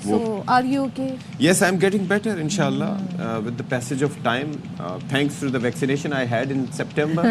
So, are you okay? Yes, I'm getting better, inshallah, with the passage of time. Thanks to the vaccination I had in September.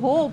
hope,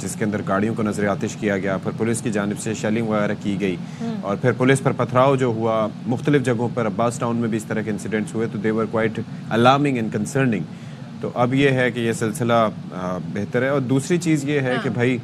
جس کے اندر گاڑیوں کو نظر آتش کیا گیا, پھر پولیس کی جانب سے شیلنگ وغیرہ کی گئی, اور پھر پولیس پر پتھراؤ جو ہوا مختلف جگہوں پر, عباس ٹاؤن میں بھی اس طرح کے انسیڈنٹس ہوئے, تو they were quite alarming and concerning. تو اب یہ ہے کہ یہ سلسلہ بہتر ہے. اور دوسری چیز یہ ہے کہ بھائی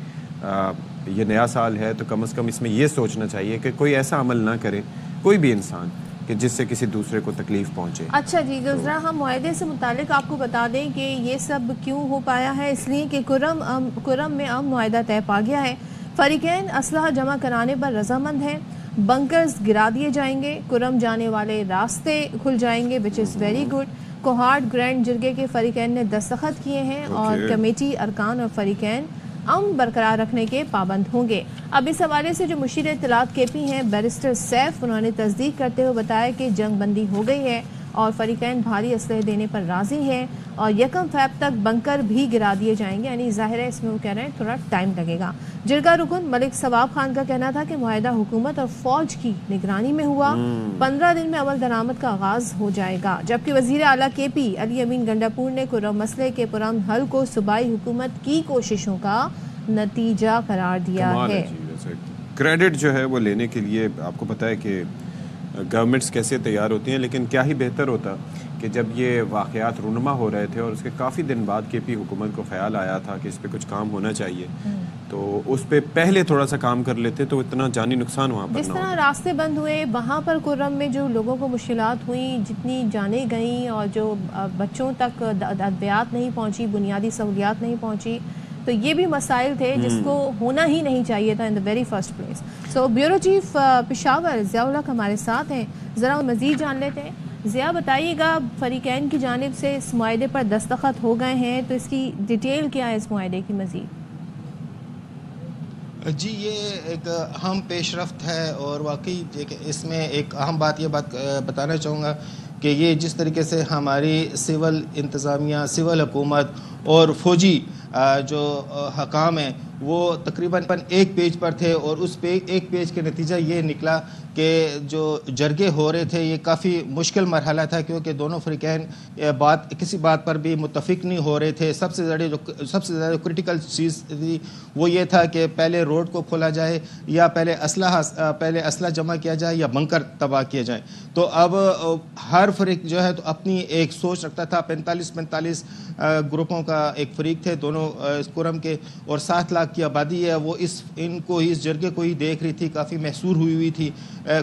یہ نیا سال ہے, تو کم از کم اس میں یہ سوچنا چاہیے کہ کوئی ایسا عمل نہ کرے کوئی بھی انسان کہ جس سے کسی دوسرے کو تکلیف پہنچے. اچھا جی, ذرا ہم معاہدے سے متعلق آپ کو بتا دیں کہ یہ سب کیوں ہو پایا ہے. اس لیے کہ کرم میں ام معاہدہ طے پا گیا ہے. فریقین اسلحہ جمع کرانے پر رضامند ہیں, بنکرز گرا دیے جائیں گے, کرم جانے والے راستے کھل جائیں گے, which is very good. Kohat grand جرگے کے فریقین نے دستخط کیے ہیں, اور کمیٹی ارکان اور فریقین امن برقرار رکھنے کے پابند ہوں گے. اب اس حوالے سے جو مشیر اطلاعات کے پی ہیں بیرسٹر سیف, انہوں نے تصدیق کرتے ہوئے بتایا کہ جنگ بندی ہو گئی ہے اور فریقین بھاری اسلحے دینے پر راضی ہیں, اور 1 فیب تک بنکر بھی گرا دیے جائیں گے. یعنی ظاہر ہے اس میں وہ کہہ رہے ہیں تھوڑا ٹائم لگے گا. جرگہ رکن ملک ثواب خان کا کہنا تھا کہ معاہدہ حکومت اور فوج کی نگرانی میں ہوا, 15 دن میں عمل درآمد کا آغاز ہو جائے گا. جبکہ وزیر اعلیٰ کے پی علی امین گنڈاپور نے کرم مسئلے کے پرامن حل کو صوبائی حکومت کی کوششوں کا نتیجہ قرار دیا ہے. کریڈٹ جو ہے وہ لینے کے لیے آپ کو پتہ ہے کہ گورنمنٹس کیسے تیار ہوتی ہیں, لیکن کیا ہی بہتر ہوتا کہ جب یہ واقعات رونما ہو رہے تھے اور اس کے کافی دن بعد کے پی حکومت کو خیال آیا تھا کہ اس پہ کچھ کام ہونا چاہیے, تو اس پہ پہلے تھوڑا سا کام کر لیتے تو اتنا جانی نقصان وہاں پر نہ ہوتا. جس طرح راستے بند ہوئے وہاں پر کرم میں جو لوگوں کو مشکلات ہوئیں, جتنی جانیں گئیں, اور جو بچوں تک ادویات نہیں پہنچی, بنیادی سہولیات نہیں پہنچی, تو یہ بھی مسائل تھے جس کو ہونا ہی نہیں چاہیے تھا in the very first place. So bureau chief Peshawar Zia ul-Haq ہمارے ساتھ ہیں, ذرا مزید جان لیتے ہیں. ضیاء بتائیے گا, فریقین کی جانب سے اس معاہدے پر دستخط ہو گئے ہیں, تو اس کی ڈیٹیل کیا ہے اس معاہدے کی مزید؟ جی, یہ ایک اہم پیش رفت ہے, اور واقعی اس میں ایک اہم بات بتانا چاہوں گا کہ یہ جس طریقے سے ہماری سول انتظامیہ, سول حکومت اور فوجی جو حکام ہیں وہ تقریباً ایک پیج پر تھے, اور اس ایک پیج کے نتیجہ یہ نکلا کہ جو جرگے ہو رہے تھے یہ کافی مشکل مرحلہ تھا, کیونکہ دونوں فریقین کسی بات پر بھی متفق نہیں ہو رہے تھے. سب سے زیادہ کرٹیکل چیز تھی وہ یہ تھا کہ پہلے روڈ کو کھولا جائے, یا پہلے اسلحہ جمع کیا جائے, یا بنکر تباہ کیا جائے. تو اب ہر فریق جو ہے تو اپنی ایک سوچ رکھتا تھا. 45 گروپوں کا ایک فریق تھے دونوں کرم کے, اور 7 لاکھ کی آبادی ہے, وہ اس جرگے کو ہی دیکھ رہی تھی, کافی محصور ہوئی تھی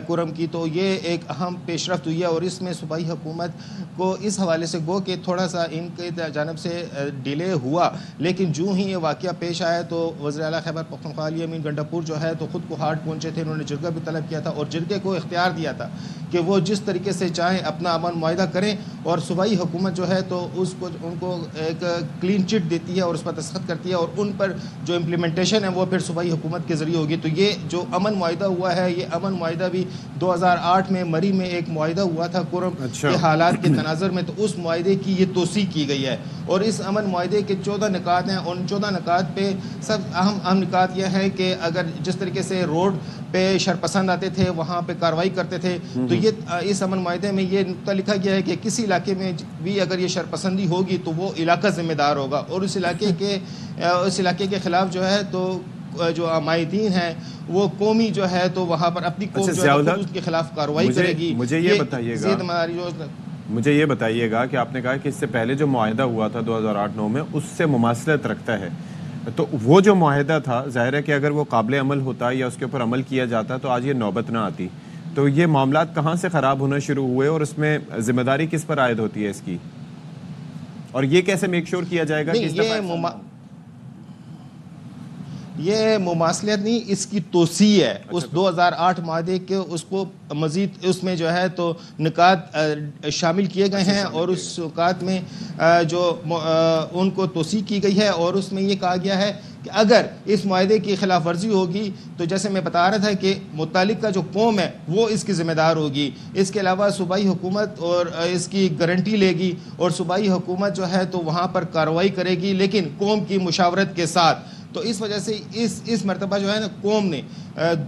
کرم کی. تو یہ ایک اہم پیش رفت ہوئی ہے, اور اس میں صوبائی حکومت کو اس حوالے سے گو کہ تھوڑا سا ان کی جانب سے ڈیلے ہوا, لیکن جو ہی یہ واقعہ پیش آیا تو وزیر اعلیٰ خیبر پختونخوا علی امین گنڈاپور جو ہے تو خود کوہاٹ پہنچے تھے. انہوں نے جرگہ بھی طلب کیا تھا, اور جرگے کو اختیار دیا تھا کہ وہ جس طریقے سے چاہیں اپنا امن معاہدہ کریں, اور صوبائی حکومت جو ہے تو ان کو ایک کلین چٹ دیتی ہے اور اس پر دستخط کرتی ہے, اور ان پر جو امپلیمنٹیشن ہے وہ پھر صوبائی حکومت کے ذریعے ہوگی. تو یہ جو امن معاہدہ ہوا ہے, یہ امن معاہدہ بھی 2008 میں مری میں ایک معاہدہ ہوا تھا کرم کے حالات کے تناظر میں, تو اس معاہدے کی یہ توسیع کی گئی ہے. اور اس امن معاہدے کے 14 نکات ہیں, ان 14 نکات پہ سب اہم نکات یہ ہے کہ اگر جس طریقے سے روڈ پہ شرپسند آتے تھے وہاں پہ کارروائی کرتے تھے, تو یہ اس امن معاہدے میں یہ نقطہ لکھا گیا ہے کہ کسی علاقے میں بھی اگر یہ شرپسندی ہوگی تو وہ علاقہ ذمہ دار ہوگا, اور اس علاقے کے خلاف جو ہے تو جو عمائدین ہیں وہ قومی جو ہے تو وہاں پر اپنی قوم جو ہے اس کے خلاف کارروائی کرے گی. مجھے یہ بتائیے گا کہ آپ نے کہا کہ اس سے پہلے جو معاہدہ ہوا تھا 2008-9 میں اس سے مماثلت رکھتا ہے, تو وہ جو معاہدہ تھا ظاہر ہے کہ اگر وہ قابل عمل ہوتا یا اس کے اوپر عمل کیا جاتا تو آج یہ نوبت نہ آتی. تو یہ معاملات کہاں سے خراب ہونا شروع ہوئے, اور اس میں ذمہ داری کس پر عائد ہوتی ہے اس کی, اور یہ کیسے میک شور کیا جائے گا کہ یہ مماثلت نہیں, اس کی توسیع ہے. اس 2008 معاہدے کے اس کو مزید اس میں جو ہے تو نکات شامل کیے گئے ہیں, اور اس نکات میں جو ان کو توسیع کی گئی ہے, اور اس میں یہ کہا گیا ہے کہ اگر اس معاہدے کی خلاف ورزی ہوگی تو جیسے میں بتا رہا تھا کہ متعلقہ جو قوم ہے وہ اس کی ذمہ دار ہوگی. اس کے علاوہ صوبائی حکومت اور اس کی گارنٹی لے گی, اور صوبائی حکومت جو ہے تو وہاں پر کارروائی کرے گی, لیکن قوم کی مشاورت کے ساتھ. تو اس وجہ سے اس مرتبہ جو ہے نا قوم نے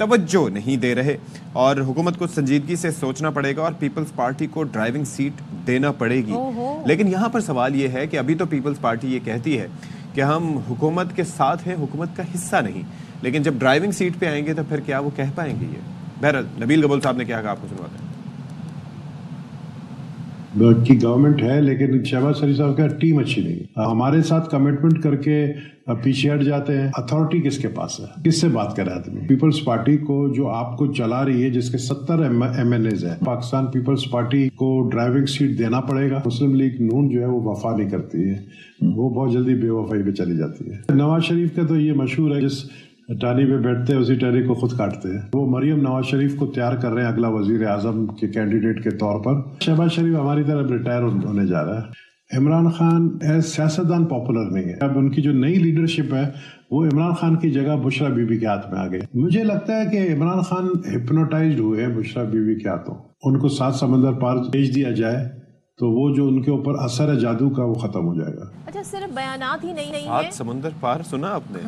توجہ نہیں دے رہے اور حکومت کو سنجیدگی سے سوچنا پڑے گا اور پیپلز پارٹی کو ڈرائیونگ سیٹ دینا پڑے گی. لیکن یہاں پر سوال یہ ہے کہ ابھی تو پیپلز پارٹی یہ کہتی ہے کہ ہم حکومت کے ساتھ ہیں, حکومت کا حصہ نہیں, لیکن جب ڈرائیونگ سیٹ پہ آئیں گے تو پھر کیا وہ کہہ پائیں گے یہ؟ بہرحال نبیل گبول صاحب نے کیا کہا آپ کو سنواتے ہیں. کی گورنمنٹ ہے لیکن شہباز شریف صاحب کا ٹیم اچھی نہیں ہے. ہمارے ساتھ کمٹمنٹ کر کے پیچھے ہٹ جاتے ہیں. اتھارٹی کس کے پاس ہے؟ کس سے بات کرے آدمی؟ پیپلز پارٹی کو جو آپ کو چلا رہی ہے, جس کے 70 ایم ایل ایز ہیں, پاکستان پیپلز پارٹی کو ڈرائیونگ سیٹ دینا پڑے گا. مسلم لیگ نون جو ہے وہ وفا نہیں کرتی ہے, وہ بہت جلدی بے وفائی پہ چلی جاتی ہے. نواز شریف کا تو یہ مشہور ہے, جس ٹانی پہ بیٹھتے ہیں اسی ٹانی کو خود کاٹتے ہیں. وہ مریم نواز شریف کو تیار کر رہے ہیں اگلا وزیر اعظم کے کینڈیڈیٹ کے طور پر. شہباز شریف ہماری طرف ریٹائر ہونے جا رہا ہے. عمران خان ایز سیاستدان پاپولر نہیں ہے. اب ان کی جو نئی لیڈرشپ ہے وہ عمران خان کی جگہ بشرا بی بی کے ہاتھ میں آ گئی. مجھے لگتا ہے کہ عمران خان ہپنوٹائزڈ ہوئے ہیں بشرا بی بی کے ہاتھوں. ان کو 7 سمندر پار بھیج دیا جائے تو وہ جو ان کے اوپر اثر ہے جادو کا وہ ختم ہو جائے گا. اچھا, صرف بیانات ہی نہیں 7 سمندر پار سنا آپ نے؟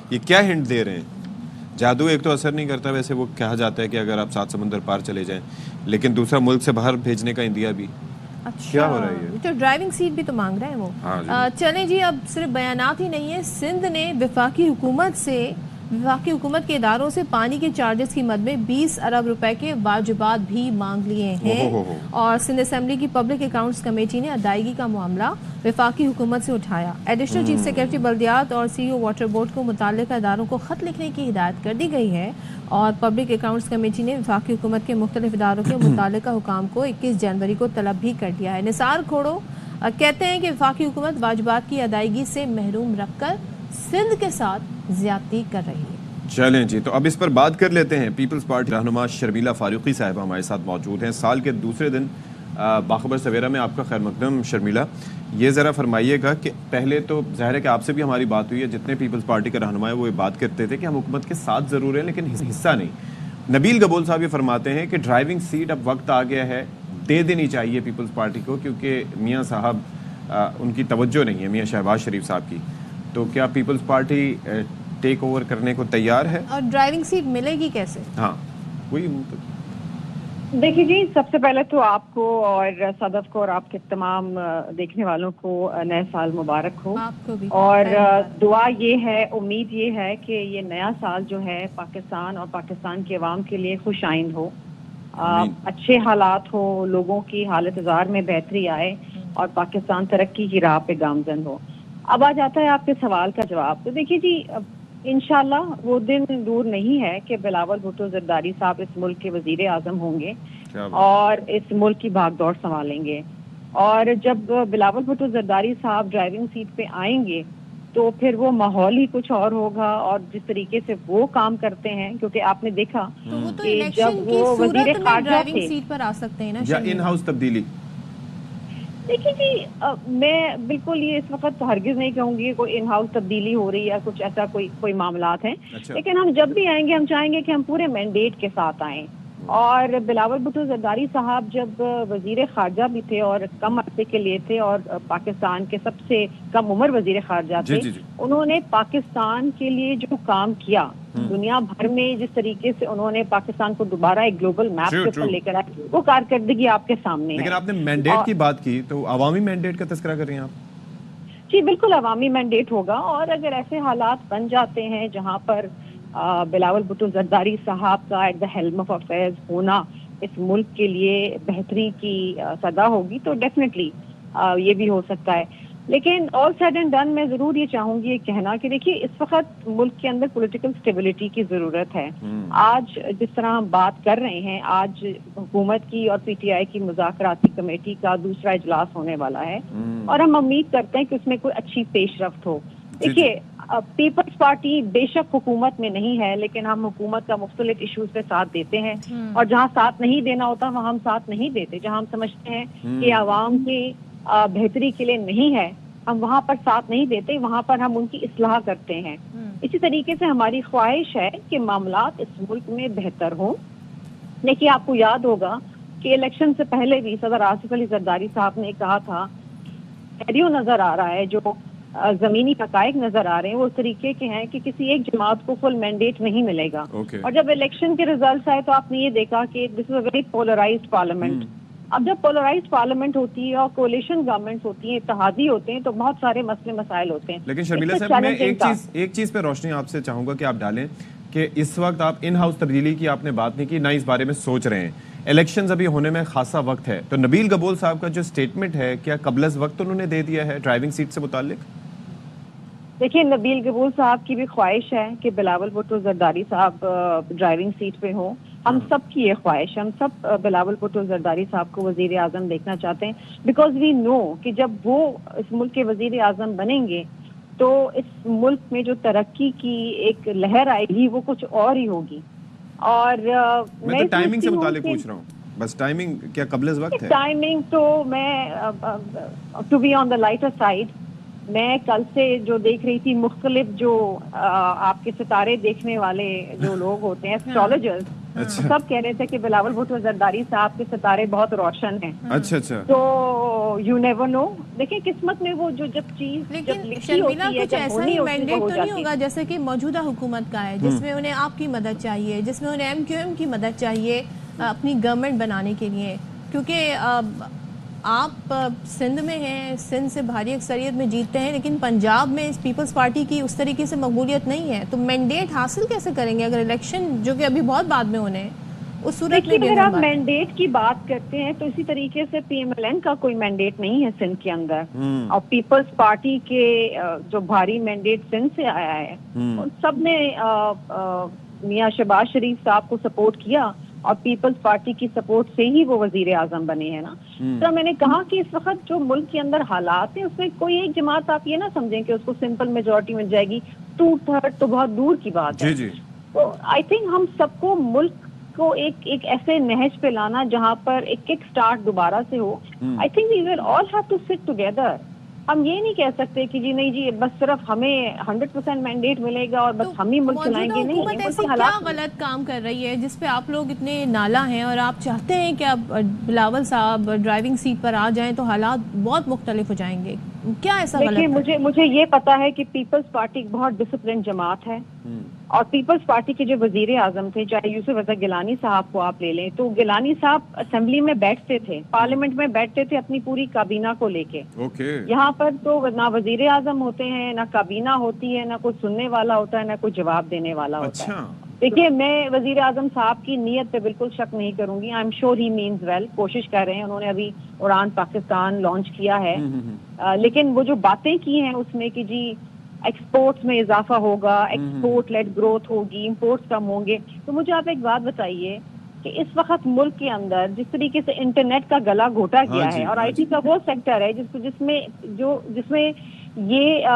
یہ کیا ہنٹ دے رہے ہیں؟ جادو ایک تو اثر نہیں کرتا, ویسے وہ کہا جاتا ہے کہ اگر آپ 7 سمندر پار چلے جائیں, لیکن دوسرا ملک سے باہر بھیجنے کا انڈیا بھی. کیا ہو رہا ہے یہ؟ تو ڈرائیونگ سیٹ بھی تو مانگ رہے ہیں وہ. چلیں جی, اب صرف بیانات ہی نہیں ہے, سندھ نے وفاقی حکومت کے اداروں سے پانی کے چارجز کی مد میں 20 ارب روپے کے واجبات بھی مانگ لیے ہیں. اور سندھ اسمبلی کی پبلک اکاؤنٹس کمیٹی نے ادائیگی کا معاملہ وفاقی حکومت سے اٹھایا. ایڈیشنل چیف سیکرٹری بلدیات اور سی او واٹر بورڈ کو متعلقہ اداروں کو خط لکھنے کی ہدایت کر دی گئی ہے اور پبلک اکاؤنٹس کمیٹی نے وفاقی حکومت کے مختلف اداروں کے متعلقہ حکام کو 21 جنوری کو طلب بھی کر دیا ہے. نثار کھوڑو کہتے ہیں کہ وفاقی حکومت واجبات کی ادائیگی سے محروم رکھ کر سندھ کے ساتھ زیادتی کر رہی ہے. چلیں جی, تو اب اس پر بات کر لیتے ہیں. پیپلز پارٹی رہنما شرمیلا فاروقی صاحبہ ہمارے ساتھ موجود ہیں. سال کے دوسرے دن باخبر سویرا میں آپ کا خیر مقدم. شرمیلا, یہ ذرا فرمائیے گا کہ پہلے تو ظاہر ہے کہ آپ سے بھی ہماری بات ہوئی ہے, جتنے پیپلز پارٹی کا رہنما ہے وہ یہ بات کرتے تھے کہ ہم حکومت کے ساتھ ضرور ہیں لیکن حصہ نہیں. نبیل گبول صاحب یہ فرماتے ہیں کہ ڈرائیونگ سیٹ اب وقت آ گیا ہے, دے دینی چاہیے پیپلز پارٹی کو, کیونکہ میاں صاحب ان کی توجہ نہیں ہے, میاں شہباز شریف صاحب کی. تو کیا پیپلز پارٹی ٹیک اوور کرنے کو تیار ہے؟ اور ڈرائیونگ سیٹ ملے گی کیسے؟ ہاں وہی. دیکھیے جی, سب سے پہلے تو آپ کو اور صدف کو اور آپ کے تمام دیکھنے والوں کو نئے سال مبارک ہو. آپ کو بھی. اور دعا یہ ہے, امید یہ ہے کہ یہ نیا سال جو ہے پاکستان اور پاکستان کے عوام کے لیے خوش آئند ہو, اچھے حالات ہو, لوگوں کی حالت زار میں بہتری آئے اور پاکستان ترقی کی راہ پہ گامزن ہو. اب آ جاتا ہے آپ کے سوال کا جواب. تو دیکھیے جی, انشاءاللہ وہ دن دور نہیں ہے کہ بلاول بھٹو زرداری صاحب اس ملک کے وزیر اعظم ہوں گے اور اس ملک کی بھاگ دوڑ سنبھالیں گے. اور جب بلاول بھٹو زرداری صاحب ڈرائیونگ سیٹ پہ آئیں گے تو پھر وہ ماحول ہی کچھ اور ہوگا. اور جس طریقے سے وہ کام کرتے ہیں, کیونکہ آپ نے دیکھا کہ جب وہ وزیر خارجہ تھے سیٹ پر آ سکتے ہیں نا, یا ان ہاؤس تبدیلی. دیکھیے جی, میں بالکل یہ اس وقت ہرگز نہیں کہوں گی کوئی ان ہاؤس تبدیلی ہو رہی ہے, کچھ ایسا کوئی معاملات ہیں. لیکن ہم جب بھی آئیں گے ہم چاہیں گے کہ ہم پورے مینڈیٹ کے ساتھ آئیں. اور بلاول بھٹو زرداری صاحب جب وزیر خارجہ بھی تھے اور کم عرصے کے لیے تھے اور پاکستان کے سب سے کم عمر وزیر خارجہ تھے, انہوں نے پاکستان کے لیے جو کام کیا, دنیا بھر میں جس طریقے سے انہوں نے پاکستان کو دوبارہ ایک گلوبل میپ کے اوپر لے کر آئے, وہ کارکردگی آپ کے سامنے ہے. لیکن آپ نے مینڈیٹ کی بات کی تو عوامی مینڈیٹ کا تذکرہ کر رہی ہیں آپ؟ جی بالکل, عوامی مینڈیٹ ہوگا. اور اگر ایسے حالات بن جاتے ہیں جہاں پر بلاول بھٹو زرداری صاحب کا at the helm of affairs ہونا اس ملک کے لیے بہتری کی صدا ہوگی, تو ڈیفینیٹلی یہ بھی ہو سکتا ہے. لیکن آل سیڈ اینڈ ڈن میں ضرور یہ چاہوں گی یہ کہنا کہ دیکھیے اس وقت ملک کے اندر پولیٹیکل اسٹیبلٹی کی ضرورت ہے. آج جس طرح ہم بات کر رہے ہیں, آج حکومت کی اور پی ٹی آئی کی مذاکراتی کمیٹی کا دوسرا اجلاس ہونے والا ہے اور ہم امید کرتے ہیں کہ اس میں کوئی اچھی پیش رفت ہو. دیکھیے, پیپلز پارٹی بے شک حکومت میں نہیں ہے, لیکن ہم حکومت کا مختلف ایشوز پہ ساتھ دیتے ہیں, اور جہاں ساتھ نہیں دینا ہوتا وہاں ہم ساتھ نہیں دیتے. جہاں ہم سمجھتے ہیں کہ عوام کی بہتری کے لیے نہیں ہے, ہم وہاں پر ساتھ نہیں دیتے, وہاں پر ہم ان کی اصلاح کرتے ہیں. اسی طریقے سے ہماری خواہش ہے کہ معاملات اس ملک میں بہتر ہوں. دیکھیے, آپ کو یاد ہوگا کہ الیکشن سے پہلے بھی صدر آصف علی زرداری صاحب نے کہا تھا, نظر آ رہا ہے جو زمینی حقائق نظر آ رہے ہیں وہ اس طریقے کے ہیں کہ کسی ایک جماعت کو فل مینڈیٹ نہیں ملے گا. اور جب الیکشن کے ریزلٹس آئے تو آپ نے یہ دیکھا کہ دس از اے ویری پولرائزڈ پارلیمنٹ. اب جب پولرائزڈ پارلیمنٹ ہوتی ہے اور کولیشن گورنمنٹس ہوتی ہیں, اتحادی ہوتے ہیں, تو بہت سارے مسئلے مسائل ہوتے ہیں. لیکن شرمیلا صاحب میں ایک چیز پہ روشنی آپ سے چاہوں گا کہ آپ ڈالیں کہ اس وقت آپ ان ہاؤس تبدیلی کی آپ نے بات نہیں کی, نہ اس بارے میں سوچ رہے ہیں. الیکشنز ابھی ہونے میں خاصا وقت ہے, تو نبیل گبول صاحب کا جو سٹیٹمنٹ ہے کیا قبل از وقت انہوں نے دے دیا ہے ڈرائیونگ سیٹ سے متعلق؟ دیکھیے, نبیل گبول صاحب کی بھی خواہش ہے کہ بلاول بھٹو زرداری صاحب ڈرائیونگ سیٹ پہ ہوں. ہم سب کی یہ خواہش ہے, ہم سب بلاول بھٹو زرداری صاحب کو وزیر اعظم دیکھنا چاہتے ہیں, بیکاز وی نو کہ جب وہ اس ملک کے وزیر اعظم بنیں گے تو اس ملک میں جو ترقی کی ایک لہر آئے گی وہ کچھ اور ہی ہوگی. اور میں تو ٹائمنگ سے متعلق پوچھ رہا ہوں, بس ٹائمنگ کیا قبل از وقت ہے؟ ٹائمنگ تو میں to be on the lighter side, میں کل سے جو دیکھ رہی تھی مختلف جو آپ کے ستارے دیکھنے والے جو لوگ ہوتے ہیں, ایسٹرالوجرز, سب کہہ رہے تھے کہ بلاول بھٹو زرداری صاحب کے ستارے بہت روشن ہیں. اچھا. تو یو نیور نو, دیکھیں قسمت میں وہ جو جب چیز لیکن شرمیلا کچھ ایسا ہی مینڈیٹ تو نہیں ہوگا جیسے کہ موجودہ حکومت کا ہے, جس میں انہیں آپ کی مدد چاہیے, جس میں انہیں MQM کی مدد چاہیے اپنی گورنمنٹ بنانے کے لیے, کیونکہ آپ سندھ میں ہیں, سندھ سے بھاری اکثریت میں جیتتے ہیں, لیکن پنجاب میں پیپلز پارٹی کی اس طریقے سے مقبولیت نہیں ہے, تو مینڈیٹ حاصل کیسے کریں گے اگر الیکشن جو کہ ابھی بہت بعد میں ہونے ہیں اس صورت میں؟ اگر آپ مینڈیٹ کی بات کرتے ہیں تو اسی طریقے سے PMLN کا کوئی مینڈیٹ نہیں ہے سندھ کے اندر, اور پیپلز پارٹی کے جو بھاری مینڈیٹ سندھ سے آیا ہے ان سب نے میاں شہباز شریف صاحب کو سپورٹ کیا, اور پیپلز پارٹی کی سپورٹ سے ہی وہ وزیر اعظم بنے ہیں نا. تو میں نے کہا کہ اس وقت جو ملک کے اندر حالات ہیں اس میں کوئی ایک جماعت آپ یہ نہ سمجھیں کہ اس کو سمپل میجورٹی مل جائے گی, 2/3 تو بہت دور کی بات ہے. تو آئی تھنک ہم سب کو ملک کو ایک ایسے نہج پہ لانا جہاں پر ایک کک سٹارٹ دوبارہ سے ہو. I think we will all have to sit together. ہم یہ نہیں کہہ سکتے کہ جی نہیں جی بس صرف ہمیں 100% مینڈیٹ ملے گا اور بس ہم ہی ملک چلائیں گے. نہیں, حکومت ایسی کیا غلط کام کر رہی ہے جس پہ آپ لوگ اتنے نالا ہیں اور آپ چاہتے ہیں کہ اب بلاول صاحب ڈرائیونگ سیٹ پر آ جائیں تو حالات بہت مختلف ہو جائیں گے؟ کیا ایسا غلط ہے؟ دیکھیے, مجھے یہ پتا ہے کہ پیپلز پارٹی ایک بہت ڈسپلن جماعت ہے, اور پیپلز پارٹی کے جو وزیر اعظم تھے, چاہے یوسف اظہر گیلانی صاحب کو آپ لے لیں, تو گیلانی صاحب اسمبلی میں بیٹھتے تھے, پارلیمنٹ میں بیٹھتے تھے اپنی پوری کابینہ کو لے کے. یہاں پر تو نہ وزیر اعظم ہوتے ہیں, نہ کابینہ ہوتی ہے, نہ کوئی سننے والا ہوتا ہے, نہ کوئی جواب دینے والا ہوتا ہے. دیکھیے, میں وزیر اعظم صاحب کی نیت پہ بالکل شک نہیں کروں گی. I am sure he means well, کوشش کر رہے ہیں. انہوں نے ابھی اڑان پاکستان لانچ کیا ہے, لیکن وہ جو باتیں کی ہیں اس میں کہ جی ایکسپورٹس میں اضافہ ہوگا, ایکسپورٹ لیڈ گروتھ ہوگی, امپورٹس کم ہوں گے, تو مجھے آپ ایک بات بتائیے کہ اس وقت ملک کے اندر جس طریقے سے انٹرنیٹ کا گلا گھوٹا گیا ہے, اور IT کا وہ سیکٹر ہے جس میں یہ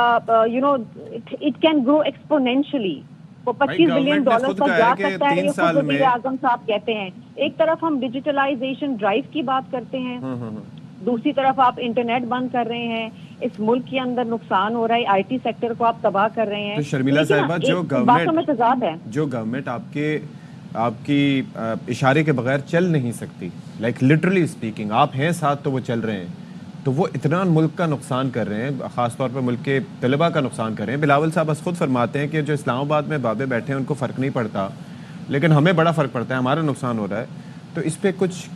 you know it can grow exponentially, وہ $25 بلین تک جا سکتا ہے, یہ خود وزیر اعظم صاحب کہتے ہیں. ایک طرف ہم ڈیجیٹلائزیشن ڈرائیو کی بات کرتے ہیں, دوسری طرف آپ انٹرنیٹ بند کر رہے ہیں, اس ملک کے اندر نقصان ہو رہا ہے, IT سیکٹر کو آپ تباہ کر رہے ہیں. تو شرمیلا صاحبہ, جو گورنمنٹ آپ کی اشارے کے بغیر چل نہیں سکتی, لائک لٹرلی اسپیکنگ, آپ ہیں ساتھ تو وہ چل رہے ہیں, تو وہ اتنا ملک کا نقصان کر رہے ہیں, خاص طور پر ملک کے طلباء کا نقصان کر رہے ہیں. بلاول صاحب بس خود فرماتے ہیں کہ جو اسلام آباد میں بابے بیٹھے ہیں ان کو فرق نہیں پڑتا, لیکن ہمیں بڑا فرق پڑتا ہے, ہمارا نقصان ہو رہا ہے. تو اس پہ کچھ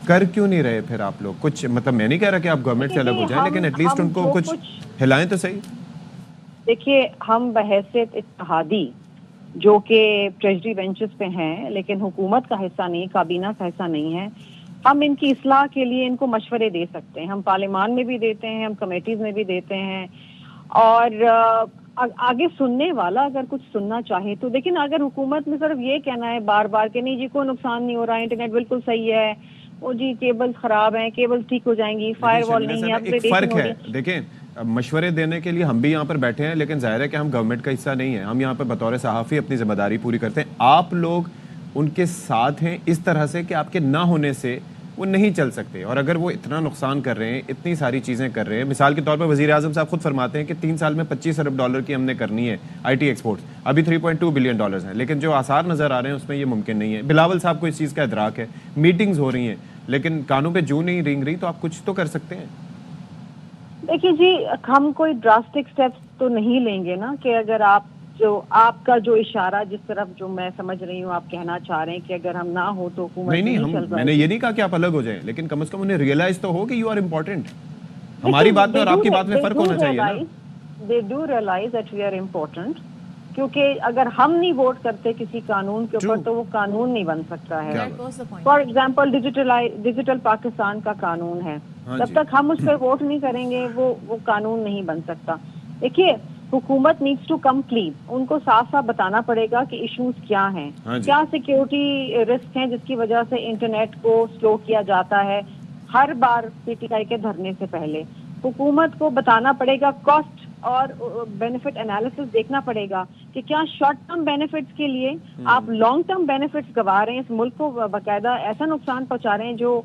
کر کیوں نہیں رہے پھر آپ لوگ؟ کچھ مطلب میں نہیں کہہ رہا کہ آپ گورنمنٹ سے الگ ہو جائیں, لیکن ایٹ لیسٹ ان کو کچھ ہلائیں تو صحیح. دیکھیے, ہم بحیثیت اتحادی جو کہ ٹریجری بینچز پہ ہیں لیکن حکومت کا حصہ نہیں, کابینہ کا حصہ نہیں ہے, ہم ان کی اصلاح کے لیے ان کو مشورے دے سکتے ہیں. ہم پارلیمان میں بھی دیتے ہیں, ہم کمیٹیز میں بھی دیتے ہیں, اور آگے سننے والا اگر کچھ سننا چاہے تو. لیکن اگر حکومت میں صرف یہ کہنا ہے بار بار کہ نہیں جی کوئی نقصان نہیں ہو رہا, انٹرنیٹ بالکل صحیح ہے, وہ جی کیبل خراب ہیں, کیبل ٹھیک ہو جائیں گی, فائر وال نہیں ہے, ایک فرق ہے. دیکھیں, مشورے دینے کے لیے ہم بھی یہاں پر بیٹھے ہیں, لیکن ظاہر ہے کہ ہم گورنمنٹ کا حصہ نہیں ہیں. ہم یہاں پر بطور صحافی اپنی ذمہ داری پوری کرتے ہیں. آپ لوگ ان کے ساتھ ہیں اس طرح سے کہ آپ کے نہ ہونے سے وہ نہیں چل سکتے, اور اگر وہ اتنا نقصان کر رہے ہیں, اتنی ساری چیزیں کر رہے ہیں. مثال کے طور پر وزیر اعظم صاحب خود فرماتے ہیں کہ 3 سال میں $25 ارب کی ہم نے کرنی ہے IT ایکسپورٹس, ابھی $3.2 بلین ہیں, لیکن جو آثار نظر آ رہے ہیں اس میں یہ ممکن نہیں ہے. بلاول صاحب کو اس چیز کا ادراک ہے, میٹنگز ہو رہی ہیں, لیکن کانوں پہ جو نہیں رینگ رہی, تو آپ کچھ تو کر سکتے ہیں. دیکھیے جی ہم کوئی ڈراسٹک سٹیپس تو نہیں لیں گے نا کہ اگر آپ کا جو اشارہ جس طرف جو میں سمجھ رہی ہوں آپ کہنا چاہ رہے ہیں کہ اگر ہم نہ ہو تو حکومت نہیں چل میں نے یہ نہیں کہا کہ آپ الگ ہو جائیں لیکن کم از کم انہیں ریئلائز تو ہو کہ یو آر امپورٹنٹ. ہماری بات میں اور آپ کی بات میں فرق ہونا چاہیے نا. They do realize that we are important کیونکہ اگر ہم نہیں ووٹ کرتے کسی قانون کے اوپر تو وہ قانون نہیں بن سکتا ہے. فار ایگزامپل ڈیجیٹل پاکستان کا قانون ہے, جب تک ہم اس پہ ووٹ نہیں کریں گے وہ قانون نہیں بن سکتا. دیکھیے حکومت نیڈس ٹو کم کلین, ان کو صاف صاف بتانا پڑے گا کہ ایشوز کیا ہیں, کیا سیکیورٹی رسک ہیں جس کی وجہ سے انٹرنیٹ کو سلو کیا جاتا ہے ہر بار پی ٹی آئی کے دھرنے سے پہلے. حکومت کو بتانا پڑے گا, کاسٹ اور بینیفٹ انالیسس دیکھنا پڑے گا کہ کیا شارٹ ٹرم بینیفٹس کے لیے آپ لانگ ٹرم بینیفٹس گوا رہے ہیں, اس ملک کو باقاعدہ ایسا نقصان پہنچا رہے ہیں جو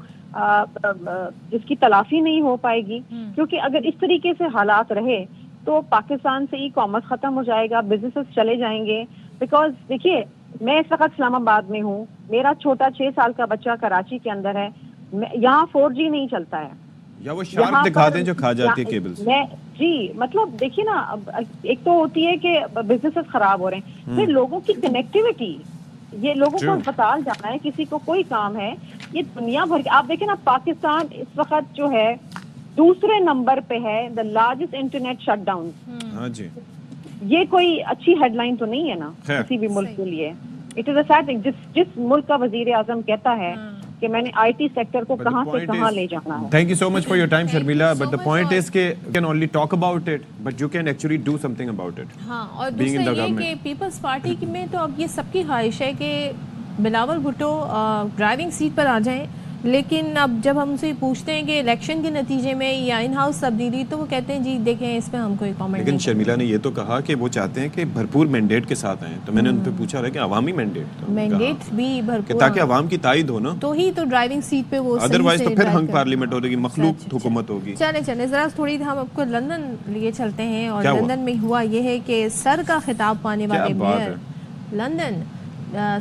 جس کی تلافی نہیں ہو پائے گی. کیونکہ اگر اس طریقے سے حالات رہے تو پاکستان سے ای کامرس ختم ہو جائے گا, بزنسز چلے جائیں گے. بیکاز دیکھیے میں اس وقت اسلام آباد میں ہوں, میرا چھوٹا 6 سال کا بچہ کراچی کے اندر ہے, یہاں 4G نہیں چلتا ہے. یا وہ شارک دکھا دیں جو کھا جاتی ہے کیبلز. جی مطلب دیکھیے نا, ایک تو ہوتی ہے کہ بزنسز خراب ہو رہے ہیں, پھر لوگوں کی کنیکٹیوٹی, یہ لوگوں کو اسپتال جانا ہے, کسی کو کوئی کام ہے, یہ دنیا بھر کے آپ دیکھیں نا پاکستان اس وقت جو ہے دوسرے نمبر پہ ہے, the largest internet shut down. ہاں جی, یہ کوئی اچھی ہیڈ لائن تو نہیں ہے نا کسی بھی ملک کے لیے. It is a sad thing. جس ملک کا وزیر اعظم کہتا ہے کہ میں نے آئی ٹی سیکٹر کو کہاں سے کہاں لے جانا ہے. Thank you so much for your time Sharmila, but the point is کہ you can only talk about it but you can actually do something about it. ہاں, اور دوسرا یہ کہ پیپلز پارٹی میں تو اب یہ سب کی خواہش ہے کہ بلاول بھٹو ڈرائیونگ سیٹ پر آ جائیں, لیکن اب جب ہم سے پوچھتے ہیں کہ الیکشن کے نتیجے میں یا ان ہاؤس تبدیلی تو وہ کہتے ہیں جی دیکھیں اس پہ ہم کوئی کامنٹ نہیں. لیکن شرمیلا نے یہ تو کہا کہ وہ چاہتے ہیں کہ بھرپور مینڈیٹ کے ساتھ آئیں, تو میں نے ان پہ پوچھا رہا کہ عوامی مینڈیٹ بھی بھرپور تاکہ عوام کی تائید ہو نا, تو ہی تو ڈرائیونگ سیٹ پہ وہ ادروائز تو پھر ہنگ پارلیمنٹ ہوگی, مخلوق حکومت ہوگی. چلیں ذرا تھوڑی ہم آپ کو لندن لیے چلتے ہیں, اور لندن میں ہوا یہ ہے کہ سر کا خطاب پانے والے میئر لندن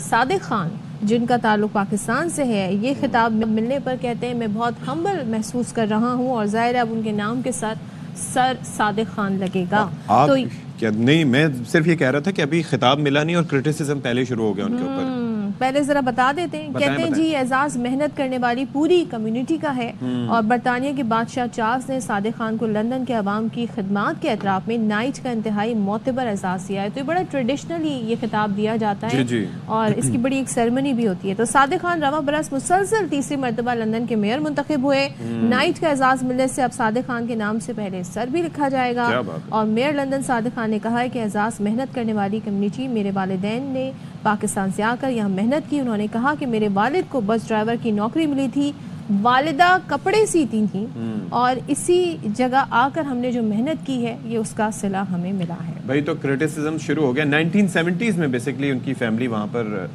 صادق خان جن کا تعلق پاکستان سے ہے, یہ خطاب ملنے پر کہتے ہیں میں بہت ہمبل محسوس کر رہا ہوں, اور ظاہر ہے اب ان کے نام کے ساتھ سر صادق خان لگے گا. تو نہیں, میں صرف یہ کہہ رہا تھا کہ ابھی خطاب ملا نہیں اور کرٹیسزم پہلے شروع ہو گیا ان کے اوپر. پہلے ذرا بتا دیتے ہیں. کہتے ہیں جی اعزاز محنت کرنے والی پوری کمیونٹی کا ہے, اور برطانیہ کے بادشاہ چارلس نے صادق خان کو لندن کے عوام کی خدمات کے اطراف میں نائٹ کا انتہائی معتبر اعزاز دیا ہے. تو یہ بڑا ٹریڈیشنلی یہ خطاب دیا جاتا ہے, اور اس کی بڑی ایک سیرمنی بھی ہوتی ہے. تو صادق خان رواں برس مسلسل تیسری مرتبہ لندن کے میئر منتخب ہوئے. نائٹ کا اعزاز ملنے سے اب صادق خان کے نام سے پہلے سر بھی لکھا جائے گا. اور میئر لندن صادق خان نے کہا ہے کہ اعزاز محنت کرنے والی کمیونٹی, میرے والدین نے پاکستان سے آ کر یہاں محنت کی. انہوں نے کہا کہ میرے والد کو بس ڈرائیور کی نوکری ملی تھی, والدہ کپڑے سیتی تھیں, اور اسی جگہ آ کر ہم نے جو محنت کی ہے یہ اس کا صلہ ہمیں ملا ہے. بھائی تو کرٹیسزم شروع ہو گیا 1970s میں, بیسیکلی ان کی فیملی وہاں پر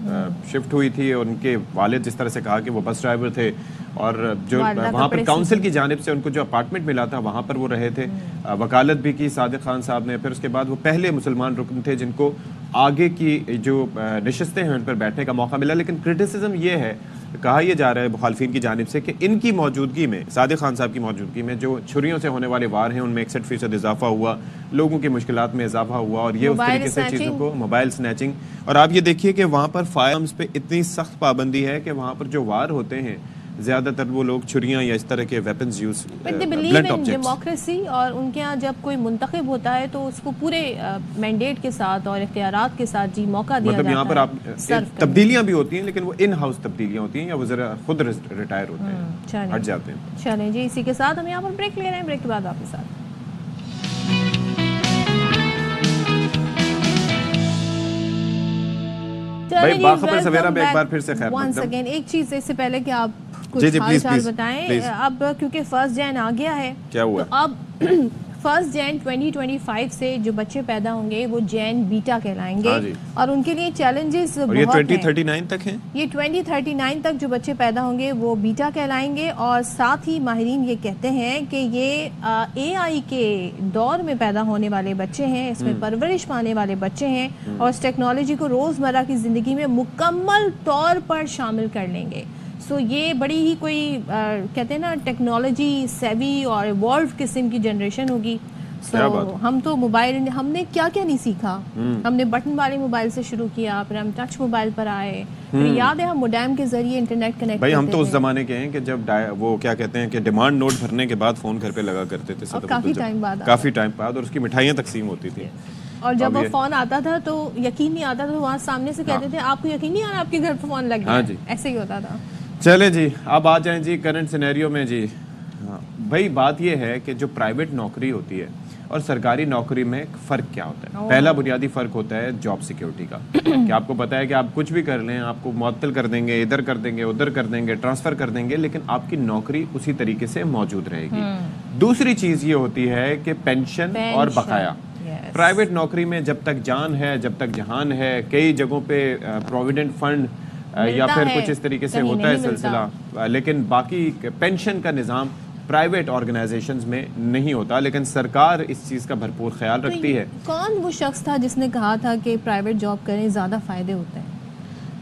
شفٹ ہوئی تھی, اور ان کے والد جس طرح سے کہا کہ وہ بس ڈرائیور تھے, اور جو وہاں پر کاؤنسل کی جانب سے ان کو جو اپارٹمنٹ ملا تھا وہاں پر وہ رہے تھے. وکالت بھی کی صادق خان صاحب نے. پھر اس کے بعد وہ پہلے مسلمان رکن تھے جن کو آگے کی جو نشستیں ہیں ان پر بیٹھنے کا موقع ملا. لیکن کرٹیسزم یہ ہے, کہا یہ جا رہا ہے مخالفین کی جانب سے, کہ ان کی موجودگی میں, صادق خان صاحب کی موجودگی میں جو چھریوں سے ہونے والے وار ہیں ان میں 61% اضافہ ہوا, لوگوں کی مشکلات میں اضافہ ہوا, اور یہ اس طریقے سے چیزوں کو, موبائل سنیچنگ. اور آپ یہ دیکھیے کہ وہاں پر فائر آرمز پہ اتنی سخت پابندی ہے کہ وہاں پر جو وار ہوتے ہیں زیادہ تر وہ لوگ چھریاں یا اس طرح کے weapons use, blunt objects. Democracy, اور ان کے ہاں جب کوئی منتخب ہوتا ہے تو اس کو پورے مینڈیٹ کے ساتھ اور اختیارات کے ساتھ جی موقع دیا جاتا ہے. مطلب یہاں پر آپ تبدیلیاں بھی ہوتی ہیں, لیکن وہ ان ہاؤس تبدیلیاں ہوتی ہیں, یا وہ ذرا خود ریٹائر ہوتے ہیں, ہٹ جاتے ہیں. چلیں جی, اسی کے ساتھ ہم یہاں پر بریک لے رہے ہیں. بریک کے بعد آپ کے ساتھ بھائی باخبر سویرا میں ایک بار پھر سے خیر مقدم. ایک چیز اس سے پہلے کہ آپ کچھ حال چال بتائیں. اب کیونکہ 1 جن آ گیا ہے, کیا ہوا؟ اب 1 جن 2025 سے جو بچے پیدا ہوں گے وہ جین بیٹا کہلائیں گے, اور ان کے لیے چیلنجز بہت ہیں. یہ 2039 تک ہیں, یہ 2039 تک جو بچے پیدا ہوں گے وہ بیٹا کہلائیں گے. اور ساتھ ہی ماہرین یہ کہتے ہیں کہ یہ اے آئی کے دور میں پیدا ہونے والے بچے ہیں, اس میں پرورش پانے والے بچے ہیں, اور اس ٹیکنالوجی کو روزمرہ کی زندگی میں مکمل طور پر شامل کر لیں گے. سو یہ بڑی ہی کوئی کہتے ہیں نا ٹیکنالوجی سیوی اور ایوالو قسم کی جنریشن ہوگی. سو ہم تو موبائل ہم نے کیا کیا نہیں سیکھا. ہم نے بٹن والے موبائل سے شروع کیا, پھر ہم ٹچ موبائل پر آئے, پھر یاد ہے ہم موڈیم کے ذریعے انٹرنیٹ کنیکٹ. بھائی ہم تو اس زمانے کے ہیں کہ جب وہ کیا کہتے ہیں کہ ڈیمانڈ نوٹ بھرنے کے بعد فون گھر پہ لگا کرتے تھے, کافی ٹائم بعد, اور اس کی مٹھائیاں تقسیم ہوتی تھی. اور جب وہ فون آتا تھا تو یقین نہیں آتا تھا, وہاں سامنے سے کہتے تھے آپ کو یقین نہیں آ رہا آپ کے گھر پہ فون لگ گیا. ایسے ہی ہوتا تھا. چلے جی اب آ جائیں جی کرنٹ سینیریو میں. جی بھائی بات یہ ہے کہ جو پرائیویٹ نوکری ہوتی ہے اور سرکاری نوکری میں فرق کیا ہوتا ہے. پہلا بنیادی فرق ہوتا ہے جاب سیکیورٹی کا, کہ آپ کو پتا ہے کہ آپ کچھ بھی کر لیں, آپ کو معطل کر دیں گے, ادھر کر دیں گے, ادھر کر دیں گے, ٹرانسفر کر دیں گے, لیکن آپ کی نوکری اسی طریقے سے موجود رہے گی. دوسری چیز یہ ہوتی ہے کہ پینشن اور بقایا. پرائیویٹ نوکری میں جب تک جان ہے جب تک جہان ہے, کئی جگہوں پہ پروویڈنٹ فنڈ یا پھر کچھ اس طریقے سے ہوتا ہے سلسلہ, لیکن باقی پینشن کا نظام پرائیویٹ آرگنائزیشنز میں نہیں ہوتا, لیکن سرکار اس چیز کا بھرپور خیال رکھتی ہے. کون وہ شخص تھا جس نے کہا تھا کہ پرائیویٹ جاب کریں زیادہ فائدے ہوتے ہیں؟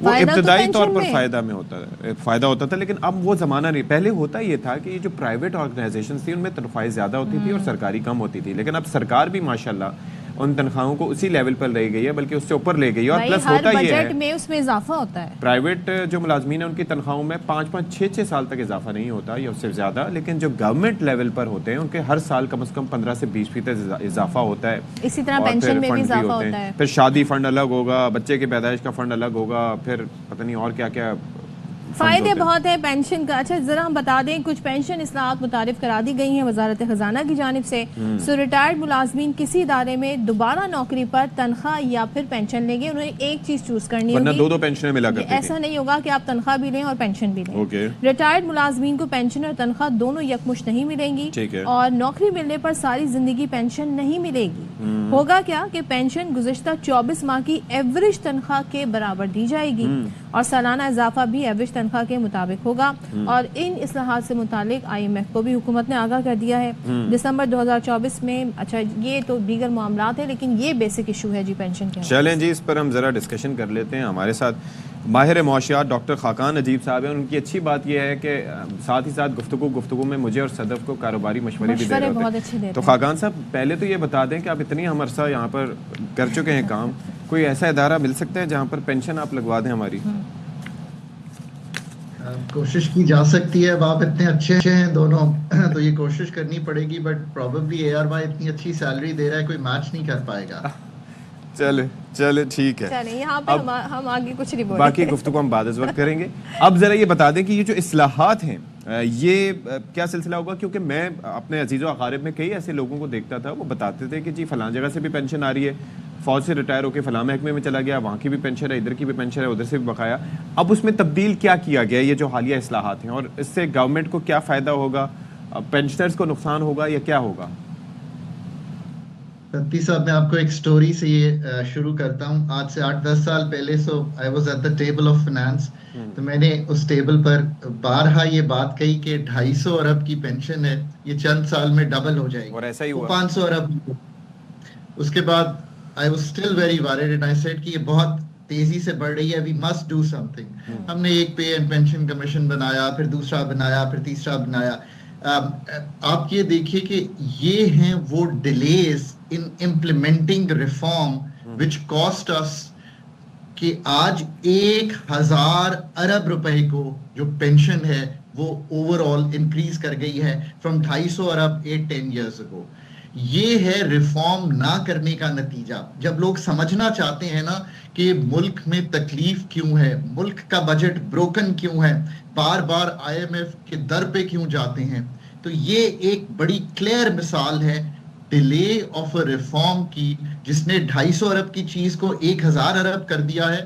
وہ ابتدائی طور پر فائدہ ہوتا تھا, لیکن اب وہ زمانہ نہیں. پہلے ہوتا یہ تھا کہ یہ جو پرائیویٹ آرگنائزیشنز تھیں ان میں تنخواہیں زیادہ ہوتی تھی اور سرکاری کم ہوتی تھی, لیکن اب سرکار بھی ماشاءاللہ ان تنخواہوں کو اسی لیول پر لے گئی ہے, بلکہ اس سے اوپر لے گئی ہے. اور پلس ہوتا یہ ہے میں اس میں اضافہ ہوتا ہے. پرائیویٹ جو ملازمین ہیں ان کی تنخواہوں میں 5-6 سال تک اضافہ نہیں ہوتا یا اس سے زیادہ, لیکن جو گورنمنٹ لیول پر ہوتے ہیں ان کے ہر سال کم از کم 15 سے 20% اضافہ ہوتا ہے. اسی طرح پینشن میں بھی اضافہ ہوتا ہے. پھر شادی فنڈ الگ ہوگا, بچے کی پیدائش کا فنڈ الگ ہوگا, پھر پتہ نہیں اور کیا کیا فائدے بہت ہیں پینشن کا. اچھا ذرا ہم بتا دیں کچھ پینشن اصلاحات متعارف کرا دی گئی ہیں وزارت خزانہ کی جانب سے. سو ریٹائرڈ ملازمین کسی ادارے میں دوبارہ نوکری پر تنخواہ یا پھر پینشن لیں گے, انہوں نے ایک چیز چوز کرنی ہوگی, ورنہ 2 پینشنیں ملا کرتی ہیں. ایسا نہیں ہوگا کہ آپ تنخواہ بھی لیں اور پینشن بھی لیں. ریٹائرڈ ملازمین کو پینشن اور تنخواہ دونوں یکمشت نہیں ملیں گی, اور نوکری ملنے پر ساری زندگی پینشن نہیں ملے گی. ہوگا کیا کہ پینشن گزشتہ 24 ماہ کی ایوریج تنخواہ کے برابر دی جائے گی, اور سالانہ اضافہ بھی ایوریج تنخواہ کے مطابق ہوگا. اور ان اصلاحات سے متعلق IMF کو بھی حکومت نے آگاہ کر دیا ہے دسمبر 2024 میں. اچھا یہ تو دیگر معاملات ہیں, لیکن یہ بیسک ایشو ہے جی پینشن کے. چلیں جی اس پر ہم ذرا ڈسکشن کر لیتے ہیں. ہمارے ساتھ ماہر معاشیات ڈاکٹر خاقان نجیب صاحب ہیں. ان کی اچھی بات یہ ہے کہ ساتھ ہی ساتھ گفتگو میں مجھے اور صدف کو کاروباری مشورے بھی دے رہے ہوتے ہیں. تو خاقان صاحب پہلے تو یہ بتا دیں کہ آپ اتنی ہم عرصہ یہاں پر کر چکے ہیں کام, کوئی ایسا ادارہ مل سکتا ہے جہاں پر پینشن آپ لگوا دیں ہماری؟ کوشش کی جا سکتی ہے. اب آپ اتنے اچھے ہیں دونوں تو یہ کوشش کرنی پڑے گی, بٹ پروبیبلی ARY اتنی اچھی سیلری دے رہا ہے کوئی میچ نہیں کر پائے گا. چلے ٹھیک ہے, یہاں پہ ہم آگے کچھ نہیں بولیں, باقی گفتگو ہم بعد از وقت کریں گے. اب ذرا یہ بتا دیں کہ یہ جو اصلاحات ہیں یہ کیا سلسلہ ہوگا, کیونکہ میں اپنے عزیز و اقارب میں کئی ایسے لوگوں کو دیکھتا تھا وہ بتاتے تھے کہ جی فلاں جگہ سے بھی پینشن آ رہی ہے, فوج سے ریٹائر ہو کے فلاں محکمے میں چلا گیا, وہاں کی بھی پینشن ہے, ادھر کی بھی پینشن ہے, ادھر سے بھی بقایا. اب اس میں تبدیل کیا گیا یہ جو حالیہ اصلاحات ہیں, اور اس سے گورنمنٹ کو کیا فائدہ ہوگا, پینشنرز کو نقصان ہوگا یا کیا ہوگا؟ تنتی صاحب میں آپ کو ایک سٹوری سے یہ شروع کرتا ہوں. آج سے 8-10 سال پہلے I was at the table of finance, تو میں نے اس ٹیبل پر بارہا یہ بات کہی کہ 250 ارب کی پینشن ہے, یہ چند سال میں ڈبل ہو جائے گی, اور ایسا ہی ہوا, 500 ارب. اس کے بعد I was still very worried and I said کہ یہ بہت تیزی سے بڑھ رہی ہے, we must do something. ہم نے ایک پے اینڈ پینشن کمیشن بنایا, پھر دوسرا بنایا, پھر تیسرا بنایا. آپ یہ دیکھیے کہ یہ ہیں وہ delays in implementing reform which cost us کہ آج 1000 ارب روپے کو جو پینشن ہے وہ اوور آل انکریز کر گئی ہے from 250 ارب 8-10 years ago. یہ ہے ریفارم نہ کرنے کا نتیجہ. جب لوگ سمجھنا چاہتے ہیں نا کہ ملک میں تکلیف کیوں ہے, ملک کا بجٹ بروکن کیوں ہے, بار بار IMF کے در پہ کیوں جاتے ہیں, تو یہ ایک بڑی کلیئر مثال ہے ڈیلے آف اے ریفارم کی, جس نے 250 ارب کی چیز کو 1000 ارب کر دیا ہے,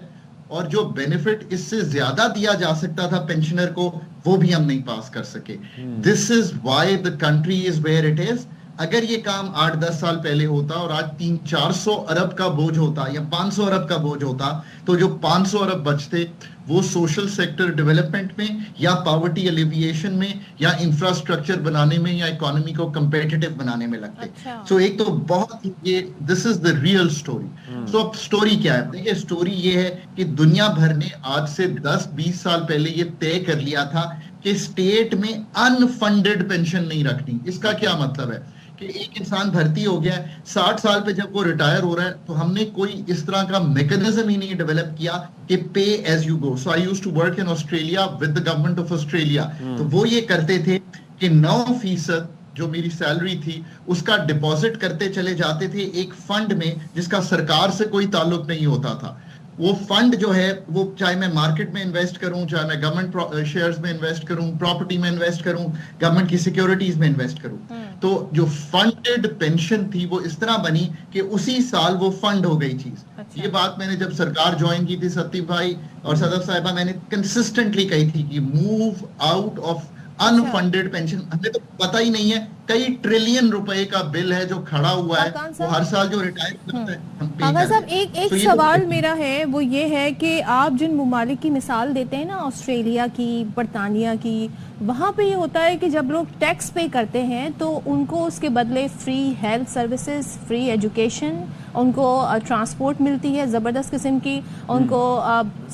اور جو بینیفٹ اس سے زیادہ دیا جا سکتا تھا پینشنر کو وہ بھی ہم نہیں پاس کر سکے. This is why the country is where it is. اگر یہ کام 8-10 سال پہلے ہوتا اور آج 300-400 ارب کا بوجھ ہوتا یا 500 ارب کا بوجھ ہوتا, تو جو 500 ارب بچتے وہ سوشل سیکٹر ڈیولپمنٹ میں یا پاورٹی الیویشن میں یا انفراسٹرکچر بنانے میں یا اکانومی کو کمپیٹیٹو بنانے میں لگتے. سو ایک تو بہت یہ دس از دا ریئل اسٹوری. سو اب اسٹوری کیا ہے؟ دیکھیے اسٹوری یہ ہے کہ دنیا بھر نے آج سے 10-20 سال پہلے یہ طے کر لیا تھا کہ اسٹیٹ میں انفنڈڈ پینشن نہیں رکھنی. اس کا کیا مطلب ہے کہ ایک انسان بھرتی ہو گیا ہے 60 سال پہ جب وہ ریٹائر ہو رہا ہے تو ہم نے کوئی اس طرح کا میکنزم ہی نہیں ڈیولپ کیا کہ pay as you go. So I used to work in Australia with the government of Australia. تو وہ یہ کرتے تھے کہ 9% جو میری سیلری تھی اس کا ڈپازٹ کرتے چلے جاتے تھے ایک فنڈ میں جس کا سرکار سے کوئی تعلق نہیں ہوتا تھا. وہ فنڈ جو ہے وہ چاہے میں مارکیٹ میں انویسٹ کروں, چاہے میں گورنمنٹ شیئرز میں انویسٹ کروں, پراپرٹی میں انویسٹ کروں, گورنمنٹ کی سیکیورٹیز میں انویسٹ کروں, تو جو فنڈڈ پینشن تھی وہ اس طرح بنی کہ اسی سال وہ فنڈ ہو گئی چیز. یہ بات میں نے جب سرکار جوائن کی تھی ستیف بھائی اور صدف صاحبہ, میں نے کنسسٹنٹلی کہی تھی کہ موو آؤٹ آف انفنڈڈ پینشن. ہمیں تو پتہ ہی نہیں ہے کئی ٹریلین روپے کا بل ہے جو کھڑا ہوا ہے, وہ ہر سال جو ریٹائر کرتا ہے ہم پے آغا صاحب ایک سوال میرا ہے, وہ یہ ہے کہ آپ جن ممالک کی مثال دیتے ہیں نا, آسٹریلیا کی, برطانیہ کی, وہاں پہ یہ ہوتا ہے کہ جب لوگ ٹیکس پے کرتے ہیں تو ان کو اس کے بدلے free health services, free education, ان کو ٹرانسپورٹ ملتی ہے زبردست قسم کی, ان کو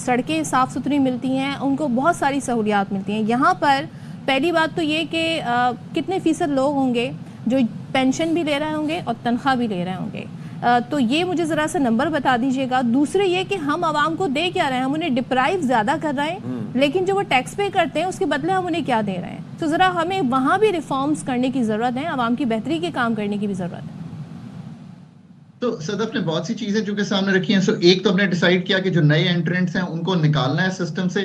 سڑکیں صاف ستھری ملتی ہیں, ان کو بہت ساری سہولیات ملتی ہیں. یہاں پر پہلی بات تو یہ کہ کتنے فیصد لوگ ہوں گے جو پینشن بھی لے رہے ہوں گے اور تنخواہ بھی لے رہے ہوں گے, تو یہ مجھے ذرا سا نمبر بتا دیجئے گا. دوسرے یہ کہ ہم عوام کو دے کیا رہے ہیں, ہم انہیں ڈپرائیو زیادہ کر رہے ہیں, لیکن جو وہ ٹیکس پے کرتے ہیں اس کے بدلے ہم انہیں کیا دے رہے ہیں. تو ذرا ہمیں وہاں بھی ریفارمز کرنے کی ضرورت ہے, عوام کی بہتری کے کام کرنے کی بھی ضرورت ہے. تو صدف نے بہت سی چیزیں جو کہ سامنے رکھی ہیں. سو ایک تو ہم نے ڈیسائیڈ کیا کہ جو نئے انٹرنٹس ہیں ان کو نکالنا ہے سسٹم سے,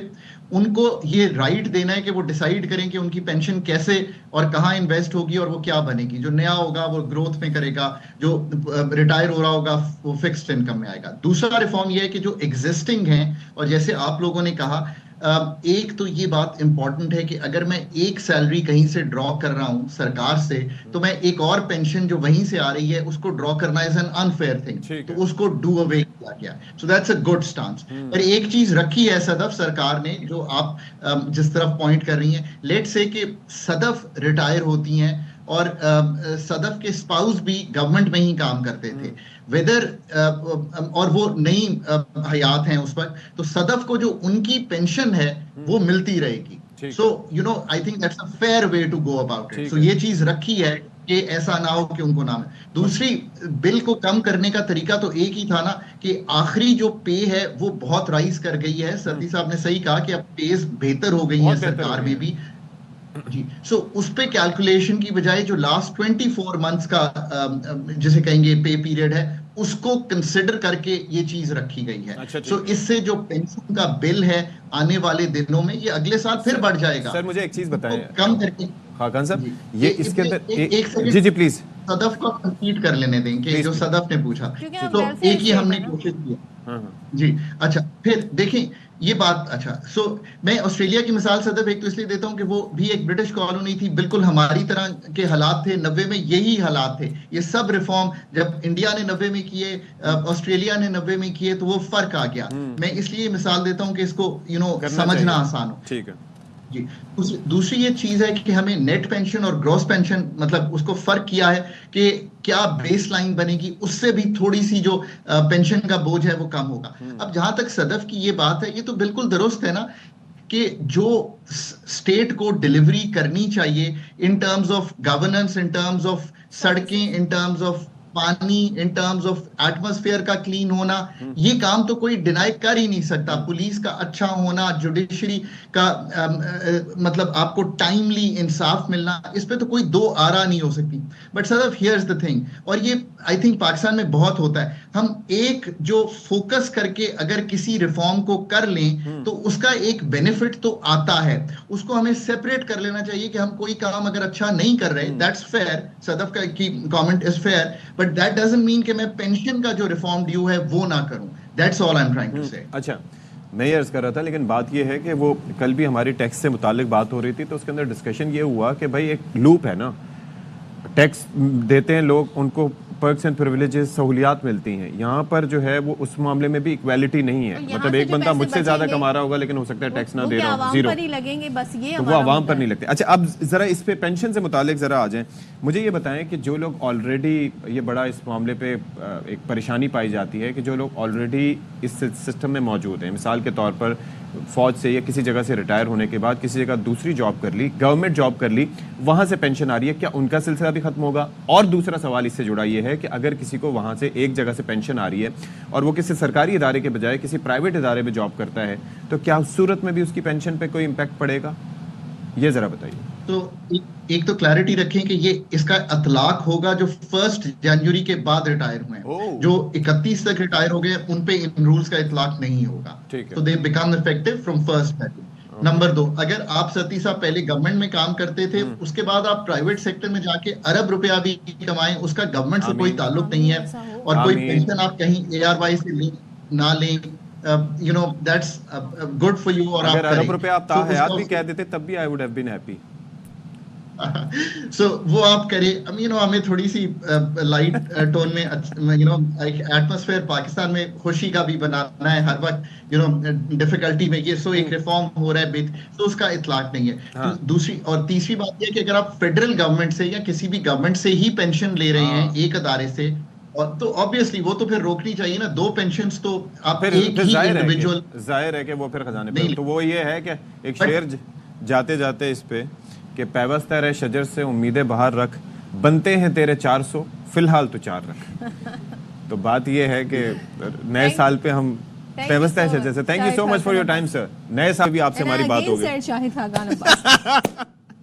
ان کو یہ رائٹ دینا ہے کہ وہ ڈیسائیڈ کریں کہ ان کی پینشن کیسے اور کہاں انویسٹ ہوگی اور وہ کیا بنے گی. جو نیا ہوگا وہ گروتھ میں کرے گا, جو ریٹائر ہو رہا ہوگا وہ فکسڈ انکم میں آئے گا. دوسرا ریفارم یہ ہے کہ جو ایگزسٹنگ ہیں, اور جیسے آپ لوگوں نے کہا, ایک تو یہ بات امپورٹنٹ ہے کہ اگر میں ایک سیلری کہیں سے ڈرا کر رہا ہوں سرکار سے, تو میں ایک اور پینشن جو وہیں سے آ رہی ہے اس کو ڈرا کرنا از این انفیئر تھنگ, تو اس کو ڈو اوے کیا گیا. So that's a good stance. پر ایک چیز رکھی ہے صدف سرکار نے, جو آپ جس طرف پوائنٹ کر رہی ہیں, لیٹ سے کہ صدف ریٹائر ہوتی ہیں اور صدف کے اسپاؤس بھی گورنمنٹ میں ہی کام کرتے تھے, ویدر اور وہ نئی حیات ہیں اس وقت, تو صدف کو جو ان کی پینشن ہے وہ ملتی رہے گی. So you know I think that's a fair way to go about it. So یہ چیز رکھی ہے کہ ایسا نہ ہو کہ ان کو نہ ملے. دوسری, بل کو کم کرنے کا طریقہ تو ایک ہی تھا نا, کہ آخری جو پے ہے وہ بہت رائز کر گئی ہے. ستی صاحب نے صحیح کہا کہ اب پیز بہتر ہو گئی ہیں سرکار میں بھی جی. سو اس پہ کیلکولیشن کی بجائے جو لاسٹ 24 منتھس کا جسے کہیں گے پے پیریڈ ہے, اس کو کنسیڈر کر کے یہ چیز رکھی گئی ہے. سو اس سے جو پینشن کا بل ہے آنے والے دنوں میں, یہ اگلے سال پھر بڑھ جائے گا. سر مجھے ایک چیز بتائیں کم کر کے خاقان صاحب, یہ اس کے اندر جی پلیز صدف کو کمپلیٹ کر لینے دیں کہ جو صدف نے پوچھا, تو ایک ہی ہم نے کوشش کیا جی. اچھا پھر دیکھیں یہ بات, اچھا سو میں آسٹریلیا کی مثال صدف ایک تو اس لیے دیتا ہوں کہ وہ بھی ایک برٹش کالونی تھی, بالکل ہماری طرح کے حالات تھے. 90 میں یہی حالات تھے. یہ سب ریفارم جب انڈیا نے 90 میں کیے, آسٹریلیا نے 90 میں کیے, تو وہ فرق آ گیا. میں اس لیے مثال دیتا ہوں کہ اس کو سمجھنا آسان ہو. ٹھیک ہے جی. دوسری یہ چیز ہے کہ ہمیں نیٹ پینشن اور گروس پینشن, مطلب اس کو فرق کیا ہے کہ کیا بیس لائن بنے گی, اس سے بھی تھوڑی سی جو پینشن کا بوجھ ہے وہ کم ہوگا. اب جہاں تک صدف کی یہ بات ہے, یہ تو بالکل درست ہے نا کہ جو اسٹیٹ کو ڈیلیوری کرنی چاہیے in terms of governance, in terms of سڑکیں, ان ٹرمز آف پانی, ان ٹرمز آف ایٹماسفیئر کا کلین ہونا, یہ کام تو کوئی ڈینائی کر ہی نہیں سکتا. پولیس کا اچھا ہونا, جوڈیشری کا مطلب آپ کو ٹائملی انصاف ملنا, اس پہ تو کوئی دو آرا نہیں ہو سکتی. بٹ صرف ہیئرز دا تھنگ, اور یہ آئی تھنک پاکستان میں بہت ہوتا ہے, ہم ایک جو فوکس کر کے اگر کسی ریفارم کو کر لیں تو اس کا ایک بینیفٹ تو آتا ہے, اس کو ہمیں سیپریٹ کر لینا چاہیے کہ ہم کوئی کام اگر اچھا نہیں کر رہے, دیٹس فیئر, صدف کا کی comment is fair, but that doesn't mean کہ میں پینشن کا جو ریفارم ڈیو ہے وہ نہ کروں. That's all I am trying to say. اچھا میں یہ عرض کر رہا تھا, لیکن بات یہ ہے کہ وہ کل بھی ہماری ٹیکس سے متعلق بات ہو رہی تھی, تو اس کے اندر ڈسکشن یہ ہوا کہ بھائی ایک لوپ ہے نا, ٹیکس دیتے ہیں لوگ, ان کو پرکس اینڈ پریویلیجز, سہولیات ملتی ہیں. یہاں پر جو ہے وہ اس معاملے میں بھی ایکویلٹی نہیں ہے. مطلب ایک بندہ مجھ سے زیادہ کما رہا ہوگا لیکن ہو سکتا ہے ٹیکس نہ دے رہا ہو, زیرو, تو وہ عوام پر نہیں لگتے. اچھا اب ذرا اس پہ پینشن سے متعلق ذرا آ جائیں. مجھے یہ بتائیں کہ جو لوگ آلریڈی, یہ بڑا اس معاملے پہ ایک پریشانی پائی جاتی ہے کہ جو لوگ آلریڈی اس سسٹم میں موجود ہیں, مثال کے طور پر فوج سے یا کسی جگہ سے ریٹائر ہونے کے بعد کسی جگہ دوسری جاب کر لی, گورنمنٹ جاب کر لی, وہاں سے پینشن آ رہی ہے, کیا ان کا سلسلہ بھی ختم ہوگا؟ اور دوسرا سوال اس سے جڑا یہ ہے کہ اگر کسی کو وہاں سے ایک جگہ سے پینشن آ رہی ہے اور وہ کسی سرکاری ادارے کے بجائے کسی پرائیویٹ ادارے میں جاب کرتا ہے, تو کیا اس صورت میں بھی اس کی پینشن پہ کوئی امپیکٹ پڑے گا؟ یہ ذرا بتائیے. تو ایک تو کلیئرٹی رکھیں کہ یہ اس کا اطلاق ہوگا جو 1 جنوری کے بعد ریٹائر ہوئے ہیں. جو 31 تک ریٹائر ہو گئے ان پہ ان رولز کا اطلاق نہیں ہوگا. تو they become effective from 1 January. Number 2, اگر آپ 37 سال پہلے گورنمنٹ میں کام کرتے تھے, اس کے بعد آپ پرائیویٹ سیکٹر میں جا کے ارب روپیہ بھی کمائیں, اس کا گورنمنٹ سے کوئی تعلق نہیں ہے, اور کوئی پینشن آپ کہیں ARY سے نہ لیں, you know that's good for you. اور اگر ارب روپیہ آپ تاحیات بھی کہہ دیتے تب بھی I would have been happy. سو وہ آپ کریں. ہمیں تھوڑی سی لائٹ ٹون میں ایٹماسفیئر پاکستان میں خوشی کا بھی بنانا ہے ہر وقت, ڈیفیکلٹی میں یہ سو ایک ریفارم ہو رہا ہے, تو اس کا اطلاق نہیں ہے. دوسری اور تیسری بات یہ کہ اگر آپ فیڈرل گورنمنٹ سے یا کسی بھی گورنمنٹ سے ہی پینشن لے رہے ہیں ایک ادارے سے, اور تو obviously وہ تو پھر روکنی چاہیے نا. 2 پینشنز تو آپ ایک ہی انڈیویجول, ظاہر ہے کہ وہ پھر خزانے پہ. تو وہ یہ ہے کہ ایک شعر جاتے جاتے اس پہ کہ پیوستہ رہ شجر سے امیدیں باہر رکھ, بنتے ہیں تیرے 400 فی الحال تو 4 رکھ. تو بات یہ ہے کہ نئے سال پہ ہم پیوستہ ہے شجر سے. Thank you so much for your time sir. نئے سال بھی آپ سے ہماری بات ہو گئی.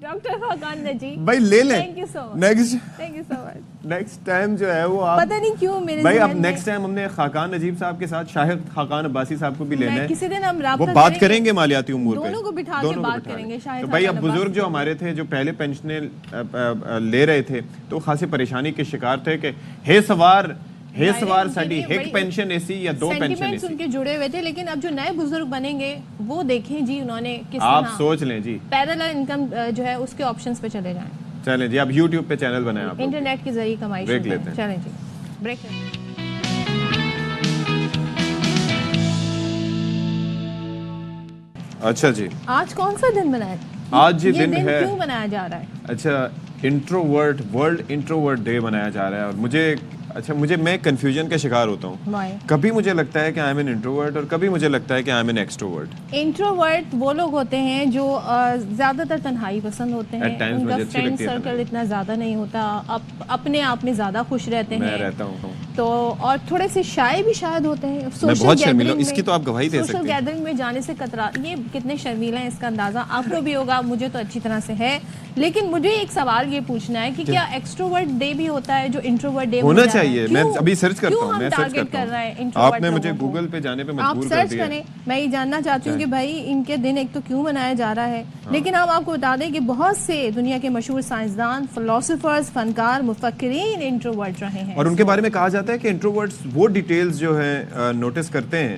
ڈاکٹر خاقان نجیب بھائی لے لیں. Thank you so much. Next time جو ہے وہ آپ پتہ نہیں کیوں میرے بھائی, اب نیکسٹ ٹائم ہم نے خاقان نجیب صاحب کے ساتھ شاہد خاقان عباسی صاحب کو بھی لینا ہے. کسی دن ہم رابطہ وہ بات کریں گے مالیاتی امور پہ, دونوں کو بٹھا کے بات کریں گے. تو بھائی اب بزرگ جو ہمارے تھے جو پہلے پینشنیں لے رہے تھے تو خاصی پریشانی کے شکار تھے کہ ہے سوار ساڈی ایک پینشن ایسی یا 2 پینشن ایسی, ان کے جڑے ہوئے تھے. لیکن اب جو نئے بزرگ بنیں گے وہ دیکھیں جی انہوں نے کس طرح, آپ سوچ لیں جی, پیرالل انکم جو ہے اس کے آپشنز پہ چلے جائیں. چلیں جی, آپ یوٹیوب پہ چینل بنائیں, آپ انٹرنیٹ کے ذریعے کمائی بریک لیتے ہیں. چلیں جی بریک. اچھا جی, آج کون سا دن منایا؟ آج یہ دن ہے, کیوں منایا جا رہا ہے؟ اچھا انٹروورٹ, ورلڈ انٹروورٹ ڈے منایا جا رہا ہے. اور میں کنفیوژن کا شکار ہوتا ہوں. کبھی مجھے لگتا ہے کہ آئی ایم این انٹروورٹ اور کبھی مجھے لگتا ہے کہ I am an extrovert. Introvert وہ لوگ ہوتے ہیں جو زیادہ تر تنہائی پسند ہوتے ہیں, ان کا فرینڈ سرکل اتنا زیادہ نہیں ہوتا, اپنے آپ میں زیادہ خوش رہتے ہیں. میں رہتا ہوں تو اور تھوڑے سے شائع بھی شاید ہوتے ہیں. بہت شرمیلا, اس کی تو آپ گواہی دے سکتے ہیں. سوشل گیدرنگ میں جانے سے کترا, یہ کتنے شرمیلا ہیں اس کا اندازہ آپ کو بھی ہوگا, مجھے تو اچھی طرح سے ہے. لیکن مجھے ایک سوال یہ پوچھنا ہے کہ کیا ایکسٹروورٹ ڈے بھی ہوتا ہے جو انٹروورٹ ڈے ہونا چاہیے؟ میں ابھی سرچ کرتا ہوں, میں سرچ کرتا ہوں. آپ نے مجھے گوگل پہ جانے پہ مجبور کر دیا. میں یہ جاننا چاہتی ہوں کہ بھائی ان کے دن ایک تو کیوں منایا جا رہا ہے. لیکن ہم آپ کو بتا دیں کہ بہت سے دنیا کے مشہور سائنسدان, فلاسفرز, فنکار, مفکرین انٹروورٹ رہے ہیں. اور ان کے بارے میں کہا جاتا ہے کہ انٹروورٹس وہ ڈیٹیلز جو ہیں نوٹس کرتے ہیں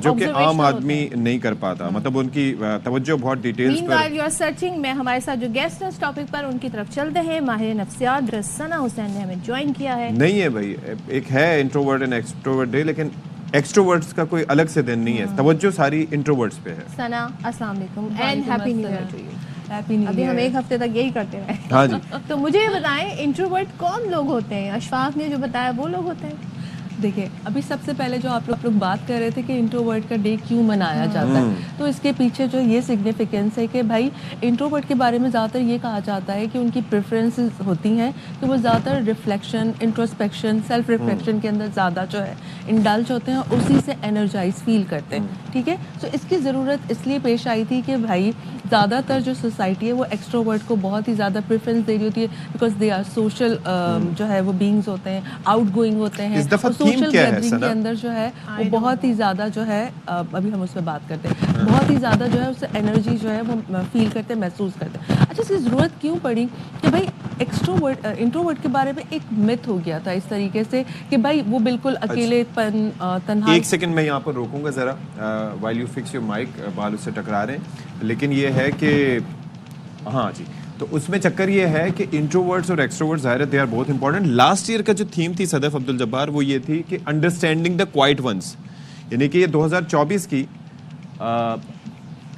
جو کہ عام آدمی نہیں کر پاتا. مطلب ان کی توجہ بہت details per. Meanwhile you are searching, میں ہمارے ساتھ جو گیسٹ ہیں اس ٹاپک پر ان کی طرف چلتے ہیں. ماہر نفسیات ثنا حسین نے ہمیں جوائن کیا ہے. نہیں ہے بھائی, ایک ہے انٹروورٹ اینڈ ایکسٹروورٹ ڈے, لیکن ایکسٹروورٹس کا کوئی الگ سے دن نہیں ہے. توجہ ساری انٹروورٹس پہ ہے. ثنا السلام علیکم and happy new year to you. ابھی ہم ایک ہفتے تک یہی کرتے رہے. ہاں جی. تو مجھے یہ بتائیں انٹروورٹ کون لوگ ہوتے ہیں؟ اشفاق نے جو بتایا وہ لوگ ہوتے ہیں. دیکھیں ابھی سب سے پہلے جو آپ لوگ بات کر رہے تھے کہ انٹروورٹ کا ڈے کیوں منایا جاتا ہے, تو اس کے پیچھے جو یہ سگنیفیکینس ہے کہ بھائی انٹروورٹ کے بارے میں زیادہ تر یہ کہا جاتا ہے کہ ان کی پریفرنسز ہوتی ہیں کہ وہ زیادہ تر ریفلیکشن, انٹروسپیکشن, سیلف ریفلیکشن کے اندر زیادہ جو ہے انڈلج ہوتے ہیں اور اسی سے انرجائز فیل کرتے ہیں. ٹھیک ہے, تو اس کی ضرورت اس لیے پیش آئی تھی کہ بھائی زیادہ تر جو سوسائٹی ہے وہ ایکسٹروورٹ کو بہت ہی زیادہ پریفرنس دے رہی ہوتی ہے, بیکاز دے آر سوشل جو ہے وہ بینگز ہوتے ہیں, آؤٹ گوئنگ ہوتے ہیں, سوشل گیدرنگ کے اندر جو ہے وہ بہت ہی زیادہ جو ہے, ابھی ہم اس پہ بات کرتے ہیں, بہت ہی زیادہ جو ہے اس سے انرجی جو ہے وہ فیل کرتے ہیں, محسوس کرتے ہیں. اچھا, اس کی ضرورت کیوں پڑی کہ بھائی ایکسٹروورٹ انٹروورٹ کے بارے میں ایک مت ہو گیا تھا اس طریقے سے کہ بھائی وہ بالکل اکیلے پن تنہا. ایک سیکنڈ میں یہاں پر روکوں گا ذرا, while you fix your mic, بال اس سے ٹکرا رہے ہیں. لیکن یہ ہے کہ ہاں جی, تو اس میں چکر یہ ہے کہ انٹروورٹس اور ایکسٹروورٹس ظاہر ہے دے آر بہت امپورٹنٹ. لاسٹ ایئر کا جو تھیم تھی صدف عبد الجبار وہ یہ تھی کہ انڈرسٹینڈنگ دا کوائٹ ونس, یعنی کہ یہ 2024 کی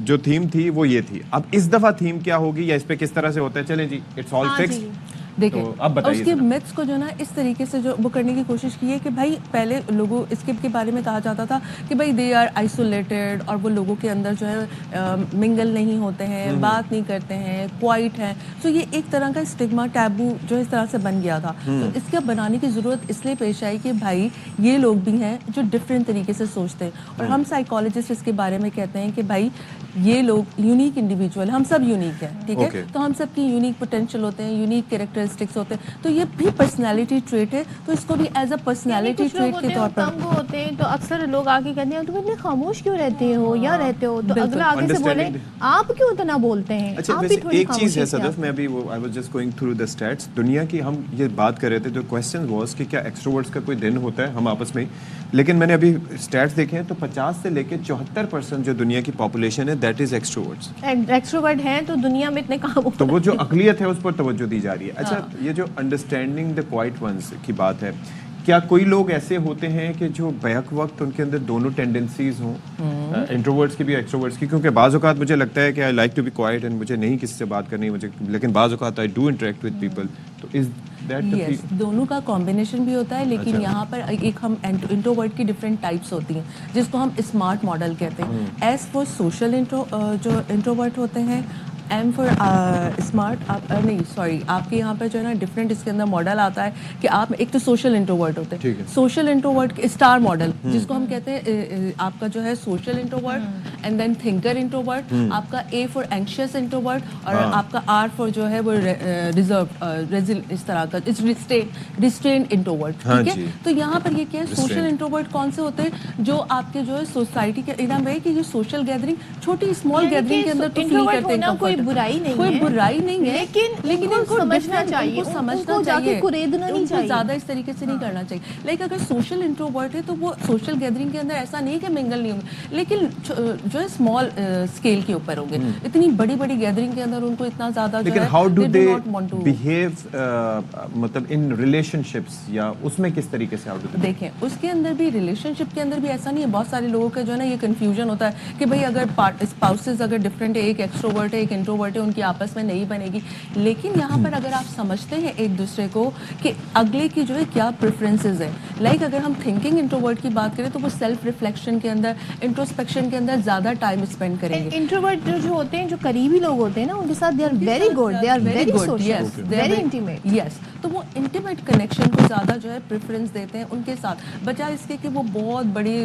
جو تھیم تھی وہ یہ تھی. اب اس دفعہ تھیم کیا ہوگی یا اس پہ کس طرح سے ہوتا ہے, چلیں جی اٹس آل فکسڈ. دیکھیں اس کے میتھس کو جو نا اس طریقے سے جو وہ کرنے کی کوشش کی ہے کہ بھائی پہلے لوگوں اس کے بارے میں کہا جاتا تھا کہ بھائی دے آر آئسولیٹڈ اور وہ لوگوں کے اندر جو ہے منگل نہیں ہوتے ہیں, بات نہیں کرتے ہیں, کوائٹ ہیں. سو یہ ایک طرح کا اسٹگما ٹیبو جو اس طرح سے بن گیا تھا. تو اس کا بنانے کی ضرورت اس لیے پیش آئی کہ بھائی یہ لوگ بھی ہیں جو ڈفرینٹ طریقے سے سوچتے ہیں, اور ہم سائیکالوجسٹ اس کے بارے میں کہتے ہیں کہ بھائی یہ لوگ یونیک انڈیویجول, ہم سب یونیک ہیں, ٹھیک ہے, تو ہم سب کی یونیک پوٹینشیل ہوتے ہیں, یونیک کیریکٹرسٹکس ہوتے ہیں, تو یہ بھی پرسنالٹی ٹریٹ ہے. تو اس کو بھی ایز اے پرسنالٹی ٹریٹ کے طور پر تنگ ہوتے ہیں تو اکثر لوگ آ کے کہتے ہیں تم اتنے خاموش کیوں رہتے ہو یا رہتے ہو, تو اگلا آگے سے بولے آپ کیوں اتنا بولتے ہیں. اچھا ویسے ایک چیز ہے صدف, میں ابھی I was just going through the status دنیا کی, ہم یہ بات کر رہے تھے, جو کوسچن واز کہ کیا ایکسٹروورٹس کا کوئی دن ہوتا ہے ہم آپس میں, لیکن میں نے ابھی اسٹیٹس دیکھے ہیں تو 50 سے لے کے 74% جو دنیا کی پاپولیشن ہے دیٹ از ایکسٹروورٹس. ایکسٹروورٹ ہیں تو دنیا میں اتنے کام تو وہ جو اقلیت ہے اس پر توجہ دی جا رہی ہے. اچھا یہ جو انڈرسٹینڈنگ دا کوائٹ ونس کی بات ہے, کیا کوئی لوگ ایسے ہوتے ہیں کہ جو بیک وقت ان کے اندر دونوں ٹینڈنسیز ہوں, انٹروورٹس کی بھی ایکسٹروورٹس کی؟ کیونکہ بعض اوقات مجھے لگتا ہے کہ I like to be quiet and مجھے نہیں کسی سے بات کرنی مجھے, لیکن بعض اوقات I do interact with people. تو از یس دونوں کا کمبینیشن بھی ہوتا ہے, لیکن یہاں پر ایک ہم انٹروورٹ کی ڈفرینٹ ٹائپس ہوتی ہیں جس کو ہم اسمارٹ ماڈل کہتے ہیں. ایز فار سوشل جو انٹروورٹ ہوتے ہیں, ایم فار اسمارٹ, نہیں سوری آپ کے یہاں پہ جو ہے نا ڈفرینٹ اس کے اندر ماڈل آتا ہے کہ آپ ایک تو سوشل انٹروورٹ ہوتے ہیں, سوشل انٹروورٹ اسٹار ماڈل جس کو ہم کہتے ہیں آپ کا جو ہے social introvert, and then thinker introvert, آپ کا اے فار اینکشیس انٹروورٹ, اور آپ کا آر فار جو ہے وہ ریزرو اس طرح کا ریسٹرینڈ انٹروورٹ, ٹھیک ہے. تو یہاں پر یہ کیا ہے, سوشل انٹروورٹ کون سے ہوتے ہیں جو آپ کے جو ہے سوسائٹی کے ادھر ہے کہ یہ سوشل گیدرنگ, چھوٹی اسمال گیدرنگ کے اندر تو فیل کرتے ہیں, کوئی برائی نہیں ہے, کوئی برائی نہیں ہے, لیکن ان کو سمجھنا چاہیے, سمجھنا چاہیے, کوریدنا نہیں چاہیے, زیادہ اس طریقے سے نہیں کرنا چاہیے. لیکن اگر سوشل انٹروورٹ ہے تو وہ سوشل گیدرنگ کے اندر ایسا نہیں کہ منگل نہیں ہوں, لیکن جو ہے اسمال اسکیل کے اوپر ہوں گے, اتنی بڑی بڑی گیدرنگ کے اندر ان کو اتنا زیادہ جو ہے ہاؤ ڈو دے بیہیو مطلب ان ریلیشن شپس, یا اس میں کس طریقے سے دیکھیں اس کے اندر بھی ریلیشن شپ کے اندر بھی ایسا نہیں ہے. بہت سارے لوگوں کا جو ہے نا یہ کنفیوژن ہوتا ہے کہ بھائی اگر اسپاؤسز اگر ڈفرینٹ ہے, ایک ایکسٹروورٹ ہے ایک انٹروورٹ ہے, ان کی آپس میں نہیں بنے گی. لیکن یہاں پر اگر آپ سمجھتے ہیں ایک دوسرے کو کہ اگلے کی جو ہے کیا پریفرنسز ہیں, لائک اگر ہم تھنکنگ انٹروورٹ کی بات کریں تو وہ سیلف ریفلیکشن کے اندر, انٹروسپیکشن کے اندر زیادہ ٹائم اسپینڈ کریں گے. انٹروورٹ جو ہوتے ہیں, جو قریبی لوگ ہوتے ہیں نا, ان کے ساتھ they are very good, they are very social, very intimate. Yes, تو وہ انٹیمیٹ کنیکشن کو زیادہ جو ہے پریفرنس دیتے ہیں ان کے ساتھ, بجائے اس کے کہ وہ بہت بڑی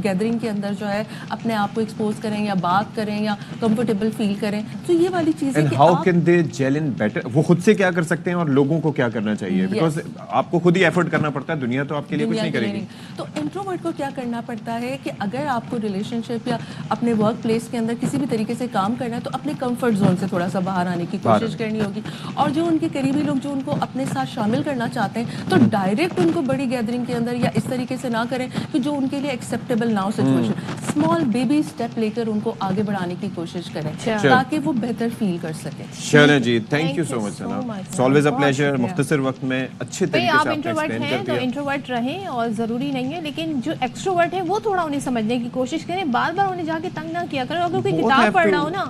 گیدرنگ کے اندر جو ہے اپنے آپ کو ایکسپوز کریں یا بات کریں یا کمفرٹیبل فیل کریں. تو یہ والی چیزیں کہ how can they gel in better, وہ خود سے کیا کر سکتے ہیں اور لوگوں کو کیا کرنا چاہیے, بیکاز آپ کو خود ہی ایفرٹ کرنا پڑتا ہے, دنیا تو آپ کے لیے کچھ نہیں کرے گی. تو انٹروورٹ کو کیا کرنا پڑتا ہے کہ اگر آپ کو ریلیشن شپ یا اپنے ورک پلیس کے اندر کسی بھی طریقے سے کام کرنا ہے تو اپنے کمفرٹ زون سے تھوڑا سا باہر آنے کی کوشش کرنی ہوگی. اور جو ان کے قریبی لوگ جو ان کو اپنے ساتھ شامل کرنا چاہتے ہیں تو ڈائریکٹ ان کو بڑی گیدرنگ کے اندر یا اس طریقے سے نہ کریں کہ جو ان کے لیے ایکسیپٹیبل نہ ہو سچویشن, اسمال بیبی اسٹیپ لے کر ان کو آگے بڑھانے کی کوشش کریں تاکہ وہ بہتر فیل کر سکیں. چلیں جی, تھینک یو سو مچ سنا, اٹس آلویز اے پلیزر. مختصر وقت میں اچھے طریقے سے آپ انٹروورٹ ہیں تو انٹروورٹ رہیں, اور ضروری نہیں ہے, لیکن جو ایکسٹروورٹ ہے وہ تھوڑا انہیں سمجھنے کی کوشش کریں, بار بار انہیں جا کے تنگ نہ کیا کریں. اگر کوئی کتاب پڑھنا ہو نا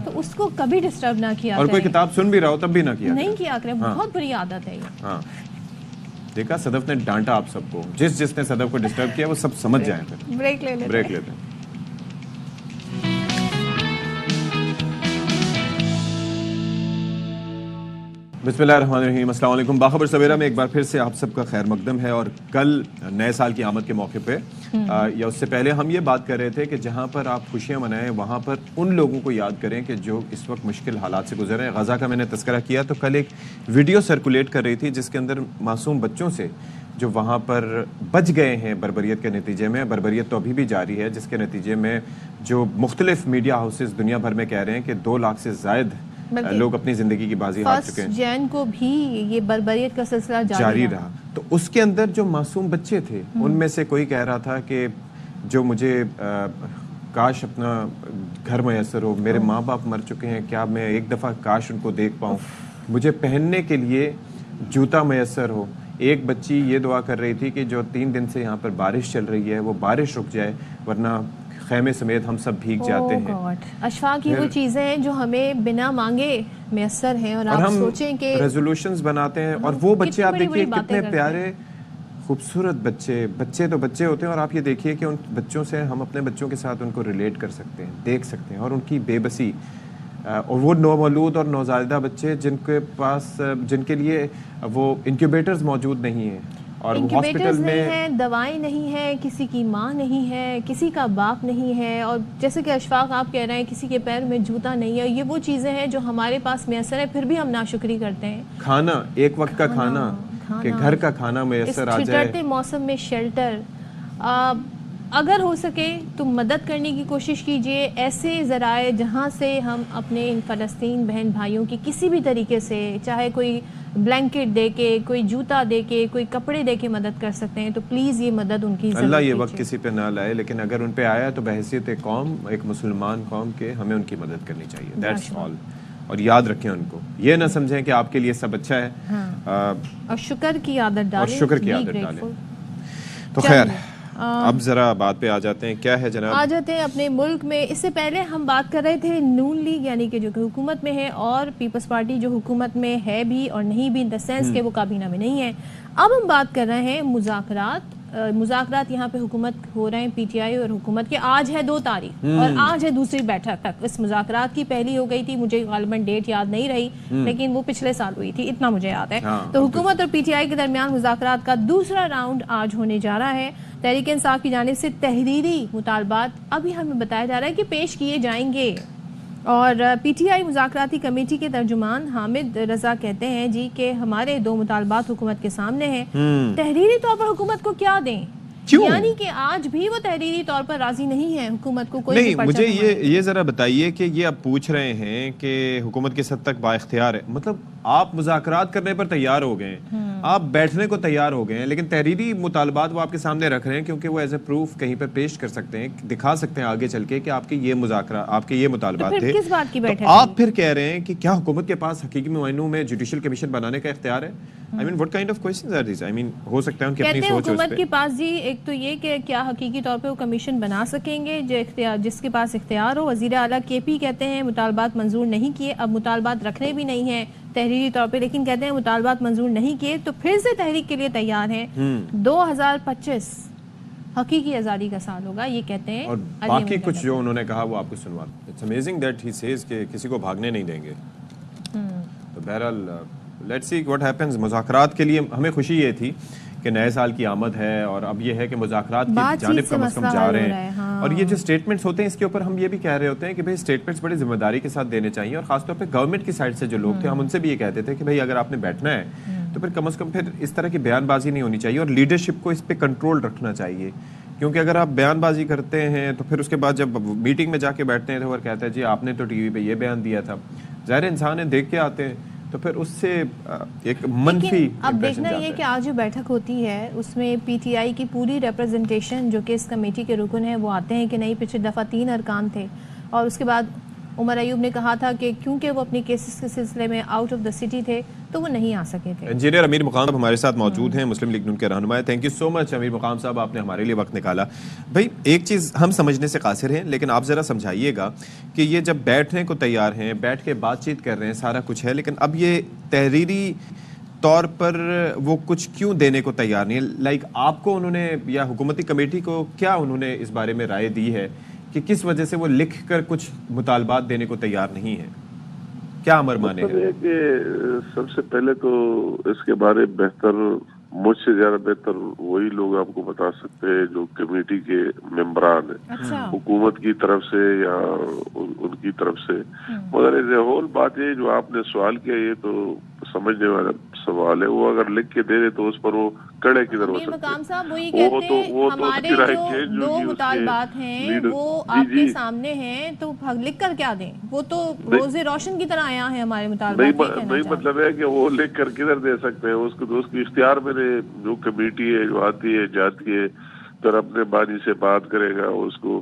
تو اس کو کبھی ڈسٹرب نہ کیا کریں, اور کوئی کتاب سن بھی رہا ہو تب بھی نہ کیا کریں, بہت بری عادت ہے یہ. ہاں دیکھا صدف نے ڈانٹا آپ سب کو, جس نے صدف کو ڈسٹرب کیا وہ سب سمجھ جائیں. پھر بریک لیتے ہیں. بسم اللہ الرحمن الرحیم. السلام علیکم. باخبر سویرا میں ایک بار پھر سے آپ سب کا خیر مقدم ہے. اور کل نئے سال کی آمد کے موقع پہ یا اس سے پہلے ہم یہ بات کر رہے تھے کہ جہاں پر آپ خوشیاں منائیں وہاں پر ان لوگوں کو یاد کریں کہ جو اس وقت مشکل حالات سے گزر رہے ہیں. غزہ کا میں نے تذکرہ کیا تو کل ایک ویڈیو سرکولیٹ کر رہی تھی جس کے اندر معصوم بچوں سے جو وہاں پر بچ گئے ہیں بربریت کے نتیجے میں, بربریت تو ابھی بھی جاری ہے, جس کے نتیجے میں جو مختلف میڈیا ہاؤسز دنیا بھر میں کہہ رہے ہیں کہ 2 لاکھ سے زائد لوگ اپنی زندگی کی بازی ہار چکے ہیں. جین کو بھی یہ بربریت کا سلسلہ جاری رہا. تو اس کے اندر جو معصوم بچے تھے ان میں سے کوئی کہہ رہا تھا کہ جو مجھے کاش اپنا گھر میسر ہو. میرے ماں باپ مر چکے ہیں, کیا میں ایک دفعہ کاش ان کو دیکھ پاؤں. مجھے پہننے کے لیے جوتا میسر ہو. ایک بچی یہ دعا کر رہی تھی کہ جو 3 دن سے یہاں پر بارش چل رہی ہے وہ بارش رک جائے, ورنہ خیمے سمیت ہم سب بھیگ جاتے ہیں. اشفاق کی وہ چیزیں ہیں جو ہمیں بنا مانگے میسر ہیں, اور آپ سوچیں کہ ریزولوشنز بناتے ہیں, اور وہ بچے آپ دیکھیے کتنے پیارے خوبصورت بچے تو بچے ہوتے ہیں, اور آپ یہ دیکھیے کہ ان بچوں سے ہم اپنے بچوں کے ساتھ ان کو ریلیٹ کر سکتے ہیں, دیکھ سکتے ہیں, اور ان کی بے بسی, اور وہ نومولود اور نوزائیدہ بچے جن کے لیے وہ انکیوبیٹرز موجود نہیں ہیں, اور انکیوبیٹرز نہیں ہیں, دوائیں نہیں ہیں, کسی کی ماں نہیں ہے, کسی کا باپ نہیں ہے, اور جیسے کہ اشفاق آپ کہہ رہے ہیں کسی کے پیر میں جوتا نہیں ہے. یہ وہ چیزیں ہیں جو ہمارے پاس میسر ہے, پھر بھی ہم ناشکری کرتے ہیں. کھانا, ایک وقت کا کھانا, کہ گھر کا کھانا میسر آ جائے. ٹھٹرتے موسم میں شیلٹر, اگر ہو سکے تو مدد کرنے کی کوشش کیجئے. ایسے ذرائع جہاں سے ہم اپنے ان فلسطین بہن بھائیوں کی کسی بھی طریقے سے, چاہے کوئی بلینکٹ دے کے, کوئی جوتا دے کے, کوئی کپڑے دے کے مدد کر سکتے ہیں, تو پلیز یہ مدد ان کی ضرور اللہ یہ وقت کسی پہ نہ لائے, لیکن اگر ان پہ آیا تو بحیثیت قوم, ایک مسلمان قوم کے, ہمیں ان کی مدد کرنی چاہیے. That's all. اور یاد رکھیں ان کو, یہ نہ سمجھیں کہ آپ کے لیے سب اچھا ہے, اور شکر کی عادت ڈالیں. تو خیر, اب ذرا بات پہ آ جاتے ہیں. کیا ہے جناب؟ آ جاتے ہیں اپنے ملک میں. اس سے پہلے ہم بات کر رہے تھے نون لیگ یعنی کہ جو حکومت میں ہے, اور پیپلز پارٹی جو حکومت میں ہے بھی اور نہیں بھی, ان دا سینس کہ وہ کابینہ میں نہیں ہے. اب ہم بات کر رہے ہیں مذاکرات یہاں پہ حکومت ہو رہے ہیں, پی ٹی آئی اور حکومت کے. آج ہے 2 تاریخ اور آج ہے دوسری بیٹھک. اس مذاکرات کی پہلی ہو گئی تھی, مجھے غالباً ڈیٹ یاد نہیں رہی, لیکن وہ پچھلے سال ہوئی تھی, اتنا مجھے یاد ہے. تو حکومت اور پی ٹی آئی کے درمیان مذاکرات کا دوسرا راؤنڈ آج ہونے جا رہا ہے. تحریک انصاف کی جانب سے تحریری مطالبات ابھی ہمیں بتایا جا رہا ہے کہ پیش کیے جائیں گے, اور پی ٹی آئی مذاکراتی کمیٹی کے ترجمان حامد رضا کہتے ہیں جی کہ ہمارے 2 مطالبات حکومت کے سامنے ہیں. تحریری طور پر حکومت کو کیا دیں, یعنی کہ آج بھی وہ تحریری طور پر راضی نہیں ہے حکومت کو کوئی نہیں. مجھے یہ ذرا بتائیے کہ یہ آپ پوچھ رہے ہیں کہ حکومت کس حد تک با اختیار ہے, مطلب آپ مذاکرات کرنے پر تیار ہو گئے ہیں, آپ بیٹھنے کو تیار ہو گئے ہیں, لیکن تحریری مطالبات وہ آپ کے سامنے رکھ رہے ہیں کیونکہ وہ ایز اے پروف کہیں پہ پیش کر سکتے ہیں, دکھا سکتے ہیں آگے چل کے کہ آپ کے یہ مذاکرات, آپ کے یہ مطالبات تھے. کس بات کی بیٹھک؟ آپ پھر کہہ رہے ہیں کہ کیا حکومت کے پاس حقیقی معائنوں میں جوڈیشل کمیشن بنانے کا اختیار ہے؟ I mean, what kind of questions are these? I mean, ہو سکتا ہے ان کی اپنی سوچ ہو. حکومت کے پاس جی ایک تو یہ کہ کیا حقیقی طور پہ وہ کمیشن بنا سکیں گے جس کے پاس اختیار ہو. وزیر اعلیٰ کے پی کہتے ہیں مطالبات منظور نہیں کیے, اب مطالبات رکھنے بھی نہیں ہیں تحریری طور پہ, لیکن کہتے ہیں مطالبات منظور نہیں کیے تو پھر سے تحریک کے لیے تیار ہیں. 2025 حقیقی آزادی کا سال ہوگا یہ کہتے ہیں. اور باقی کچھ جو انہوں نے کہا وہ آپ کو سنوا. It's amazing that he says کہ کسی کو بھاگنے نہیں دیں گے. تو بہرحال لیٹس سی واٹ ہیپنز. مذاکرات کے لیے ہمیں خوشی یہ تھی کہ نئے سال کی آمد ہے, اور اب یہ ہے کہ مذاکرات کی جانب کم از کم جا رہے ہیں. اور یہ جو اسٹیٹمنٹس ہوتے ہیں اس کے اوپر ہم یہ بھی کہہ رہے ہوتے ہیں کہ بھئی اسٹیٹمنٹس بڑی ذمہ داری کے ساتھ دینے چاہیے, اور خاص طور پہ گورنمنٹ کی سائڈ سے جو لوگ تھے ہم ان سے بھی یہ کہتے تھے کہ بھئی اگر آپ نے بیٹھنا ہے تو پھر کم از کم پھر اس طرح کی بیان بازی نہیں ہونی چاہیے, اور لیڈرشپ کو اس پہ کنٹرول رکھنا چاہیے. کیونکہ اگر آپ بیان بازی کرتے ہیں تو پھر اس کے بعد جب میٹنگ میں جا کے بیٹھتے ہیں تو وہ کہتا ہے جی آپ نے تو ٹی وی پہ یہ بیان دیا تھا. ظاہر انسان ہے, دیکھ کے آتے ہیں تو پھر اس سے ایک منفی. اب دیکھنا یہ کہ آج جو بیٹھک ہوتی ہے اس میں پی ٹی آئی کی پوری ریپرزنٹیشن جو کہ اس کمیٹی کے رکن ہیں وہ آتے ہیں کہ نہیں. پچھلی دفعہ 3 ارکان تھے, اور اس کے بعد عمر ایوب نے کہا تھا کہ کیونکہ وہ اپنی کیسز کے سلسلے میں آؤٹ آف دا سٹی تھے تو وہ نہیں آ سکے تھے. انجینئر امیر مقام صاحب ہمارے ساتھ موجود ہیں, مسلم لیگ نون کے رہنما. تھینک یو سو مچ امیر مقام صاحب, آپ نے ہمارے لیے وقت نکالا. بھائی ایک چیز ہم سمجھنے سے قاصر ہیں, لیکن آپ ذرا سمجھائیے گا کہ یہ جب بیٹھنے کو تیار ہیں, بیٹھ کے بات چیت کر رہے ہیں, سارا کچھ ہے, لیکن اب یہ تحریری طور پر وہ کچھ کیوں دینے کو تیار نہیں ہے؟ لائک آپ کو انہوں نے یا حکومتی کمیٹی کو کیا انہوں نے اس بارے میں رائے دی ہے کہ کس وجہ سے وہ لکھ کر کچھ مطالبات دینے کو تیار نہیں ہے؟ کیا امر مانے ہیں؟ کہ سب سے پہلے تو اس کے بارے بہتر, مجھ سے زیادہ بہتر وہی لوگ آپ کو بتا سکتے ہیں جو کمیٹی کے ممبران ہیں, حکومت کی طرف سے یا ان کی طرف سے. مگر ایز اے ہول بات یہ جو آپ نے سوال کیا یہ تو سمجھنے والا سوال ہے. وہ اگر لکھ کے دے دے تو اس پر وہ کڑے کدھر ہو سکتے مقام صاحب وہی کہتے ہیں ہمارے جو 2 مطالبات ہیں وہ آپ کے سامنے ہیں تو لکھ کر کیا دیں؟ وہ تو روز روشن کی طرح آیا ہے ہمارے مطالبات. نہیں مطلب ہے کہ وہ لکھ کر کدھر دے سکتے ہیں, اس کو اس کی اختیار میں جو کمیٹی ہے جو آتی ہے جاتی ہے پھر اپنے بانی سے بات کرے گا, اس کو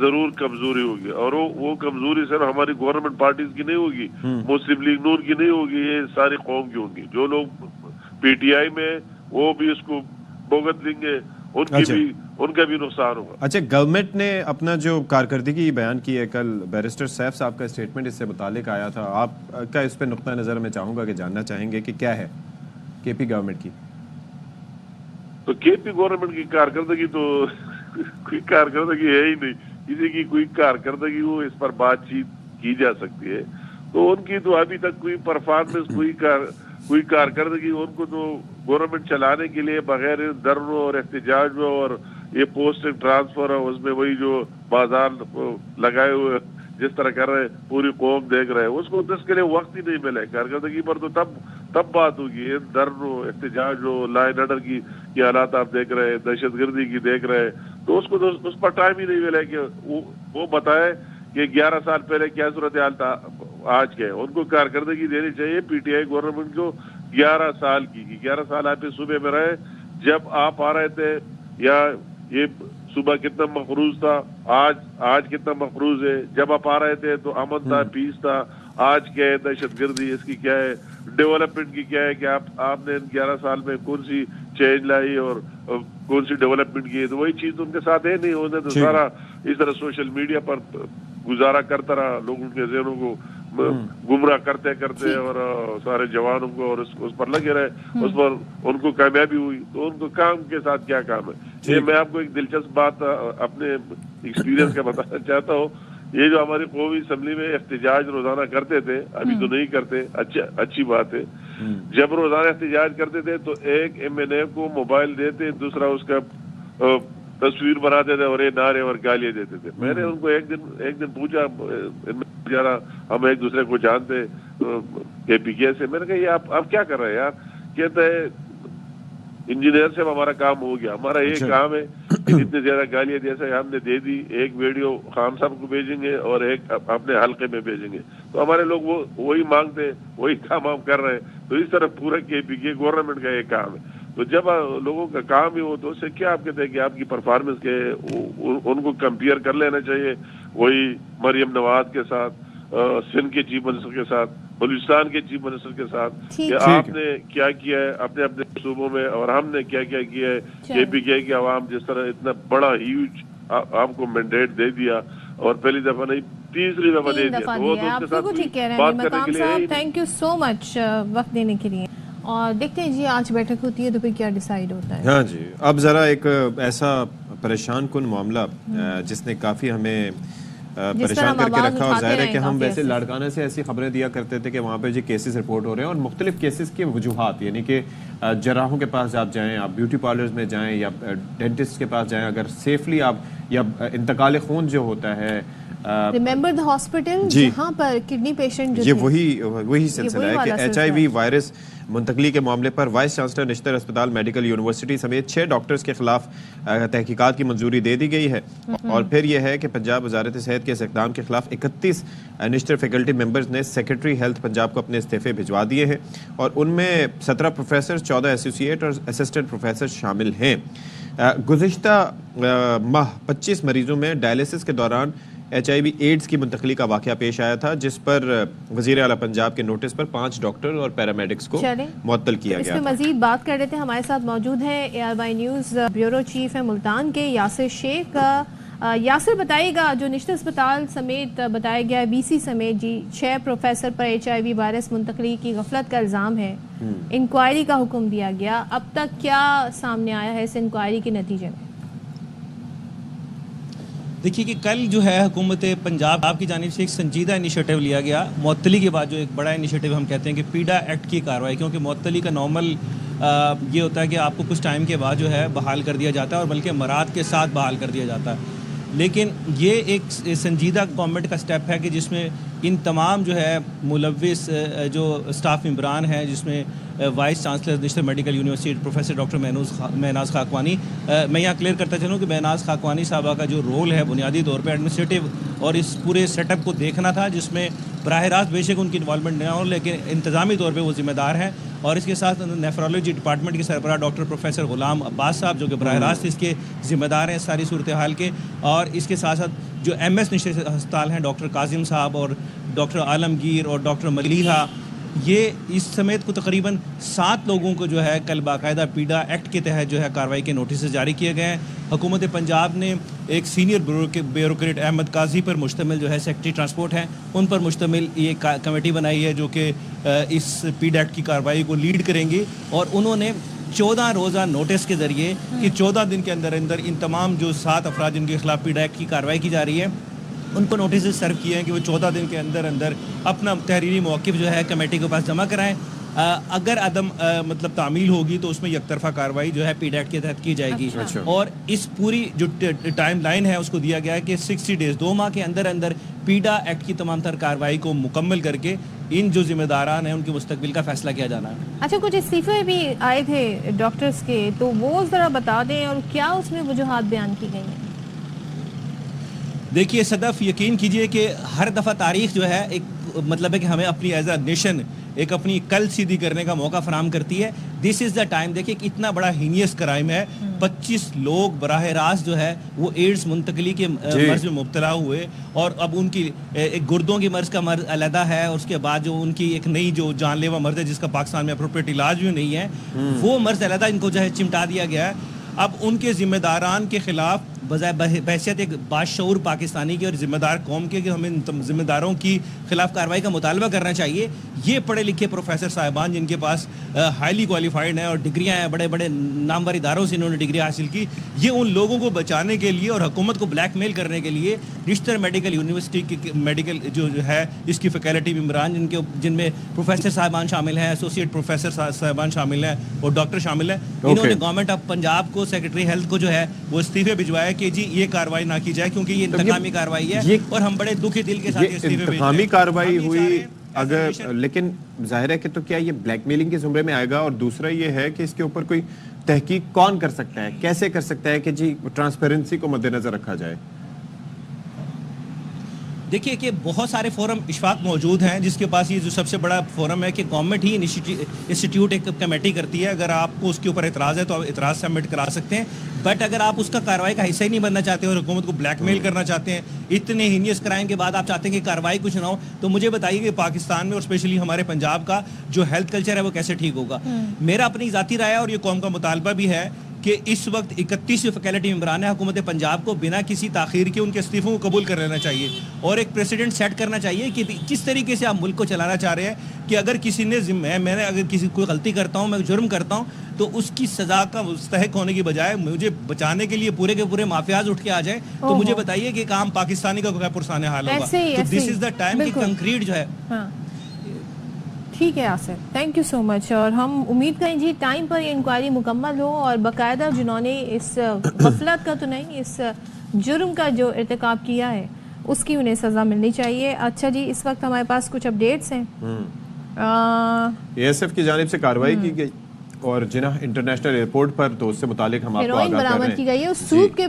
ضرور کمزوری ہوگی, اور وہ کمزوری صرف ہماری گورنمنٹ پارٹیز کی نہیں ہوگی, مسلم لیگ نون کی نہیں ہوگی, یہ ساری قوم کی ہوگی. جو لوگ پی ٹی آئی میں وہ بھی اس کو بوگت دیں گے, ان کا بھی نقصان ہوگا. اچھا, گورنمنٹ نے اپنا جو کارکردگی بیان کی ہے, کل بیرسٹر سیف صاحب کا اسٹیٹمنٹ اس سے متعلق آیا تھا, آپ کا اس پہ نقطہ نظر میں چاہوں گا کہ جاننا چاہیں گے کہ کیا ہے کے پی گورنمنٹ کی. تو کے پی گورنمنٹ کی کارکردگی تو کوئی کارکردگی ہے ہی نہیں, کسی کی کوئی کارکردگی ہو اس پر بات چیت کی جا سکتی ہے. تو ان کی تو ابھی تک کوئی پرفارمنس, کوئی کارکردگی, ان کو تو گورنمنٹ چلانے کے لیے بغیر دھرنوں اور احتجاج اور یہ پوسٹنگ ٹرانسفر ہے اس میں وہی جو بازار لگائے ہوئے جس طرح کر رہے پوری قوم دیکھ رہے ہیں, اس کو اس کے لیے وقت ہی نہیں ملے. کارکردگی پر تو تب بات ہوگی, دھرنوں, احتجاج ہو, لا اینڈ آرڈر کی حالات آپ دیکھ رہے ہیں, دہشت گردی کی دیکھ رہے ہیں, تو اس کو تو اس پر ٹائم ہی نہیں ملے کہ وہ بتائے کہ 11 سال پہلے کیا صورتحال تھا آج کے. ان کو کارکردگی دینی چاہیے پی ٹی آئی گورنمنٹ کو 11 سال کی. 11 سال آپ صوبے میں رہے, جب آپ آ رہے تھے یا یہ صبح کتنا مقروض تھا, آج کتنا مقروض ہے. جب آپ آ رہے تھے تو امن تھا, پیس تھا, آج کیا ہے دہشت گردی, اس کی کیا ہے, ڈیولپمنٹ کی کیا ہے کہ آپ نے 11 سال میں کون سی چینج لائی اور کون سی ڈیولپمنٹ کی ہے. تو وہی چیز ان کے ساتھ ہے نہیں, ہونے تو سارا اس طرح سوشل میڈیا پر گزارا کرتا رہا, لوگوں کے ذہنوں کو گمراہ کرتے اور سارے جوانوں کو اور اس پر لگے رہے, اس پر ان کو کامیابی ہوئی. تو ان کو کام کے ساتھ کیا کام ہے. یہ میں آپ کو ایک دلچسپ بات اپنے ایکسپیرینس کا بتانا چاہتا ہوں. یہ جو ہماری قومی اسمبلی میں احتجاج روزانہ کرتے تھے, ابھی تو نہیں کرتے, اچھی بات ہے. جب روزانہ احتجاج کرتے تھے تو ایک ایم این اے کو موبائل دیتے, دوسرا اس کا تصویر بناتے تھے اور یہ نعرے اور گالیاں دیتے تھے. میں نے ان کو ایک دن پوچھا, ہم ایک دوسرے کو جانتے کے پی کے سے, میں نے کہا یہ آپ کیا کر رہے ہیں یار. کہتے ہیں انجینئر سے ہمارا کام ہو گیا, ہمارا یہ کام ہے کہ اتنی زیادہ گالیاں جیسے ہم نے دے دی, ایک ویڈیو خان صاحب کو بھیجیں گے اور ایک اپنے حلقے میں بھیجیں گے. تو ہمارے لوگ وہی مانگتے, وہی کام ہم کر رہے ہیں. تو اس طرح پورا کے پی کے گورنمنٹ کا یہ کام ہے. تو جب لوگوں کا کام ہی ہو تو اس سے کیا آپ کہتے ہیں کہ آپ کی پرفارمنس کے ان کو کمپیئر کر لینا چاہیے وہی مریم نواز کے ساتھ, سندھ کے چیف منسٹر کے ساتھ, بلوچستان کے چیف منسٹر کے ساتھ, کہ آپ نے کیا کیا ہے اپنے صوبوں میں اور ہم نے کیا کیا ہے. کے پی کے کی عوام جس طرح اتنا بڑا ہیوج آپ کو مینڈیٹ دے دیا, اور پہلی دفعہ نہیں تیسری دفعہ دے دیا, وہ تو اس کے ساتھ بات کرنے کے لیے. تھینک یو سو مچ وقت دینے کے لیے. اور دیکھتے ہیں جی آج بیٹھک ہوتی ہے تو پھر کیا ڈیسائیڈ ہوتا ہے. ہاں جی, اب ذرا ایک ایسا پریشان کن معاملہ جس نے کافی ہمیں پریشان کر کے رکھا, اور ظاہر ہے کہ ہم ویسے لاڑکانہ سے ایسی خبریں دیا کرتے تھے کہ وہاں پہ جو کیسز رپورٹ ہو رہے ہیں اور مختلف کیسز کی وجوہات, یعنی کہ جراحوں کے پاس آپ جائیں, آپ بیوٹی پارلرز میں جائیں یا ڈینٹسٹ کے پاس جائیں, اگر سیفلی آپ, یا انتقال خون جو ہوتا ہے, ریمبر دی ہاسپٹل جہاں پر کڈنی پیشنٹ, یہ وہی سلسلہ ہے کہ ایچ آئی وی وائرس منتقلی کے معاملے پر وائس چانسلر نشتر اسپتال میڈیکل یونیورسٹی سمیت 6 ڈاکٹرز کے خلاف تحقیقات کی منظوری دے دی گئی ہے. اور پھر یہ ہے کہ پنجاب وزارت صحت کے اس اقدام کے خلاف 31 نشتر فیکلٹی ممبرز نے سیکرٹری ہیلتھ پنجاب کو اپنے استعفے بھجوا دیے ہیں, اور ان میں 17 پروفیسر, 14 ایسوسیٹ اور اسسٹنٹ پروفیسر شامل ہیں. گزشتہ ماہ 25 مریضوں میں ڈائلسس کے دوران ایچ آئی وی ایڈز کی منتقلی کا واقعہ پیش آیا تھا, جس پر وزیر اعلیٰ پنجاب کے نوٹس پر 5 ڈاکٹر اور پیرامیڈکس کو معطل کیا گیا. اس میں مزید بات کر لیتے ہیں. ہمارے ساتھ موجود ہیں ARY نیوز بیورو چیف ہیں ملتان کے یاسر شیخ. یاسر بتائیے گا, جو نشتر اسپتال سمیت بتایا گیا ہے, BC سمیت جی 6 پروفیسر پر HIV وائرس منتقلی کی غفلت کا الزام ہے, انکوائری کا حکم دیا گیا, اب تک کیا سامنے آیا ہے اس انکوائری کے نتیجے میں؟ دیکھیے کہ کل جو ہے حکومت پنجاب کی جانب سے ایک سنجیدہ انیشیٹو لیا گیا معطلی کے بعد, جو ایک بڑا انیشیٹو ہم کہتے ہیں کہ پیڈا ایکٹ کی کارروائی, کیونکہ معطلی کا نارمل یہ ہوتا ہے کہ آپ کو کچھ ٹائم کے بعد جو ہے بحال کر دیا جاتا ہے, اور بلکہ مراد کے ساتھ بحال کر دیا جاتا ہے. لیکن یہ ایک سنجیدہ گورنمنٹ کا سٹیپ ہے کہ جس میں ان تمام جو ہے ملوث جو اسٹاف ممبران ہیں, جس میں vice chancellor Nishtar medical university professor doctor Mahnaz Khakwani, میں یہاں کلیئر کرتا چلوں کہ مہناز خاکوانی صاحبہ کا جو رول ہے بنیادی طور پہ ایڈمنسٹریٹو اور اس پورے سیٹ اپ کو دیکھنا تھا, جس میں براہ راست بے شک ان کی انوالومنٹ نہ ہو, لیکن انتظامی طور پہ وہ ذمہ دار ہیں. اور اس کے ساتھ نیفرولوجی ڈپارٹمنٹ کے سربراہ ڈاکٹر پروفیسر غلام عباس صاحب جو کہ براہ راست اس کے ذمہ دار ہیں ساری صورتحال کے، اور اس کے ساتھ ساتھ جو ایم ایس نشست ہسپتال ہیں ڈاکٹر کاظم صاحب اور ڈاکٹر عالمگیر اور ڈاکٹر ملیحہ، یہ اس سمیت کو تقریباً 7 لوگوں کو جو ہے کل باقاعدہ پیڈا ایکٹ کے تحت جو ہے کارروائی کے نوٹسز جاری کیے گئے ہیں۔ حکومت پنجاب نے ایک سینئر بیوروکریٹ احمد قاضی پر مشتمل جو ہے سیکرٹری ٹرانسپورٹ ہیں، ان پر مشتمل یہ کمیٹی بنائی ہے جو کہ اس پیڈا ایکٹ کی کارروائی کو لیڈ کریں گی، اور انہوں نے 14 روزہ نوٹس کے ذریعے کہ 14 دن کے اندر اندر ان تمام جو 7 افراد جن کے خلاف پیڈا ایکٹ کی کارروائی کی جا رہی ہے ان کو نوٹسز سرو کیے ہیں کہ وہ 14 دن کے اندر اندر اپنا تحریری موقف جو ہے کمیٹی کے پاس جمع کرائیں۔ اگر عدم مطلب تعمیل ہوگی تو اس میں یک طرفہ کارروائی جو ہے پیڈا ایکٹ کے تحت کی جائے گی، اور اس پوری جو ٹائم لائن ہے اس کو دیا گیا ہے کہ 60 ڈیز 2 ماہ کے اندر اندر پیڈا ایکٹ کی تمام تر کارروائی کو مکمل کر کے ان جو ذمہ داران ہیں ان کے مستقبل کا فیصلہ کیا جانا ہے۔ اچھا، کچھ استعفے بھی آئے تھے ڈاکٹرز کے، تو وہ ذرا بتا دیں اور کیا اس میں وجوہات بیان کی گئی ہیں؟ دیکھیے صدف، یقین کیجئے کہ ہر دفعہ تاریخ جو ہے ایک مطلب ہے کہ ہمیں اپنی ایز اے نیشن ایک اپنی کل سیدھی کرنے کا موقع فراہم کرتی ہے۔ دس از دا ٹائم۔ دیکھیے کہ اتنا بڑا ہینیس کرائم ہے، 25 لوگ براہ راست جو ہے وہ ایڈز منتقلی کے مرض میں مبتلا ہوئے، اور اب ان کی ایک گردوں کی مرض کا مرض علیحدہ ہے، اور اس کے بعد جو ان کی ایک نئی جو جان لیوا مرض ہے جس کا پاکستان میں اپروپریٹ علاج بھی نہیں ہے، وہ مرض علیحدہ ان کو جو ہے چمٹا دیا گیا ہے۔ اب ان کے ذمہ داران کے خلاف بحیثیت ایک باشعور پاکستانی کے اور ذمہ دار قوم کے کہ ہمیں ذمہ داروں کی خلاف کارروائی کا مطالبہ کرنا چاہیے۔ یہ پڑھے لکھے پروفیسر صاحبان جن کے پاس ہائیلی کوالیفائڈ ہیں اور ڈگریاں ہیں، بڑے بڑے نامور اداروں سے انہوں نے ڈگری حاصل کی، یہ ان لوگوں کو بچانے کے لیے اور حکومت کو بلیک میل کرنے کے لیے رشتر میڈیکل یونیورسٹی کی میڈیکل جو ہے اس کی فیکلٹی ممبران جن میں پروفیسر صاحبان شامل ہیں، ایسوسیٹ پروفیسر صاحبان شامل ہیں اور ڈاکٹر شامل ہیں، انہوں نے گورنمنٹ آف پنجاب کو سیکرٹری ہیلتھ کو جو ہے وہ استعفے بھجوایا کہ جی یہ کارروائی نہ کی جائے کیونکہ یہ انتقامی کارروائی ہے، اور ہم بڑے دکھی دل کے ساتھ استعفے بھیج رہے ہیں۔ انتقامی کارروائی ہوئی اگر، لیکن ظاہر ہے کہ تو کیا یہ بلیک میلنگ کے زمرے میں آئے گا؟ اور دوسرا یہ ہے کہ اس کے اوپر کوئی تحقیق کون کر سکتا ہے، کیسے کر سکتا ہے کہ جی ٹرانسپیرنسی کو مد نظر رکھا جائے؟ دیکھیے کہ بہت سارے فورم اشفاق موجود ہیں، جس کے پاس یہ جو سب سے بڑا فورم ہے کہ گورنمنٹ ہی انسٹیٹیوٹ ایک کمیٹی کرتی ہے، اگر آپ کو اس کے اوپر اعتراض ہے تو آپ اعتراض سبمٹ کرا سکتے ہیں، بٹ اگر آپ اس کا کارروائی کا حصہ ہی نہیں بننا چاہتے اور حکومت کو بلیک میل کرنا چاہتے ہیں، اتنے ہینیس کرائم کے بعد آپ چاہتے ہیں کہ کارروائی کچھ نہ ہو، تو مجھے بتائیے کہ پاکستان میں اور اسپیشلی ہمارے پنجاب کا جو ہیلتھ کلچر ہے وہ کیسے ٹھیک ہوگا؟ میرا اپنی ذاتی رائے اور یہ قوم کا مطالبہ بھی ہے کہ اس وقت 31 فیکلٹی ممبران حکومت پنجاب کو بنا کسی تاخیر کے ان کے استعفوں کو قبول کر لینا چاہیے، اور ایک پریسیڈنٹ سیٹ کرنا چاہیے کہ جس طریقے سے آپ ملک کو چلانا چاہ رہے ہیں کہ اگر کسی نے میں نے اگر کسی کوئی غلطی کرتا ہوں، میں جرم کرتا ہوں، تو اس کی سزا کا مستحق ہونے کی بجائے مجھے بچانے کے لیے پورے کے پورے مافیاز اٹھ کے آ جائیں، تو مجھے بتائیے کہ ایک عام پاکستانی کا کیا پرسان حال ہوگا؟ تو دس از دا ٹائم کہ کنکریٹ جو ہے۔ ٹھیک ہے آصف، تھینک یو سو مچ، اور ہم امید کریں جی ٹائم پر یہ انکوائری مکمل ہو اور باقاعدہ جنہوں نے اس غفلت کا تو نہیں، اس جرم کا جو ارتکاب کیا ہے اس کی انہیں سزا ملنی چاہیے۔ اچھا جی، اس وقت ہمارے پاس کچھ اپڈیٹس ہیں۔ ASF کی جانب سے کارروائی کی گئی اور جناح انٹرنیشنل ایئرپورٹ پر، تو اس سے متعلق ہم آپ کو آگاہ کر رہے ہیں، برآمد کی گئی ہے، سوپ کے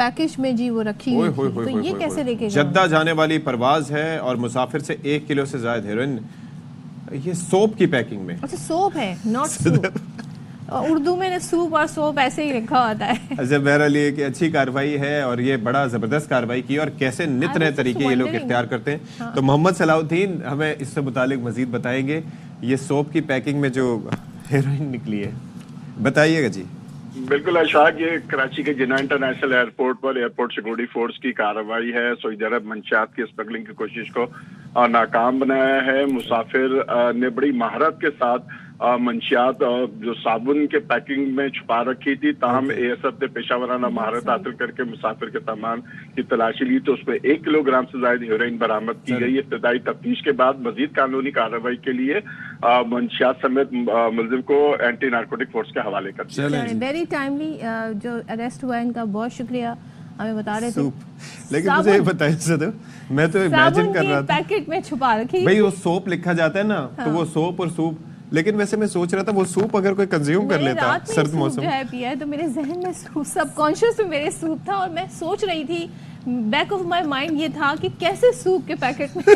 پیکج میں جی وہ رکھی ہوئی تھی، تو یہ کیسے لے کے جدہ جانے والی پرواز ہے اور مسافر سے 1 کلو سے زائد ہیروئن، یہ سوپ کی پیکنگ میں۔ اچھا سوپ ہے، ناٹ سوپ، اردو میں نے سوپ اور سوپ ایسے ہی لکھا ہوتا ہے۔ اچھا، بہرحال یہ کہ اچھی کارروائی ہے اور یہ بڑا زبردست کارروائی کی، اور کیسے نت نئے طریقے یہ لوگ اختیار کرتے ہیں۔ تو محمد صلاح الدین ہمیں اس سے متعلق مزید بتائیں گے، یہ سوپ کی پیکنگ میں جو ہیروئن نکلی ہے، بتائیے گا جی۔ بالکل اشاق، یہ کراچی کے جناح انٹرنیشنل ایئرپورٹ پر ایئرپورٹ سیکورٹی فورس کی کارروائی ہے۔ سعودی عرب منشیات کی اسمگلنگ کی کوشش کو ناکام بنایا ہے۔ مسافر نے بڑی مہارت کے ساتھ منشیات جو صابن کے پیکنگ میں چھپا رکھی تھی، تاہم ASF نے پیشہ ورانہ مہارت حاصل کر کے مسافر کے سامان کی تلاشی لی تو اس میں 1 کلو گرام سے زائد ہیروئن برآمد کی گئی۔ ابتدائی تفتیش کے بعد مزید قانونی کارروائی کے لیے منشیات سمیت ملزم کو اینٹی نارکوٹک فورس کے حوالے کر دیا۔ ویری ٹائملی جو اریسٹ ہوا ان کا بہت شکریہ، ہمیں بتا رہے تھے۔ لیکن مجھے یہ بتائیں صدر، میں تو امیجن کر رہا تھا پیکٹ میں چھپا رکھی، بھئی وہ سوپ لکھا جاتا ہے نا، تو وہ سوپ اور سوپ، لیکن ویسے میں سوچ رہا تھا وہ سوپ اگر کوئی کنزیوم کر لیتا سرد موسم جو ہے پیا ہے، تو میرے ذہن میں سب کانشیس میں میرے سوپ تھا، اور میں سوچ رہی تھی، بیک آف مائی مائنڈ یہ تھا کہ کیسے سوپ کے پیکٹ میں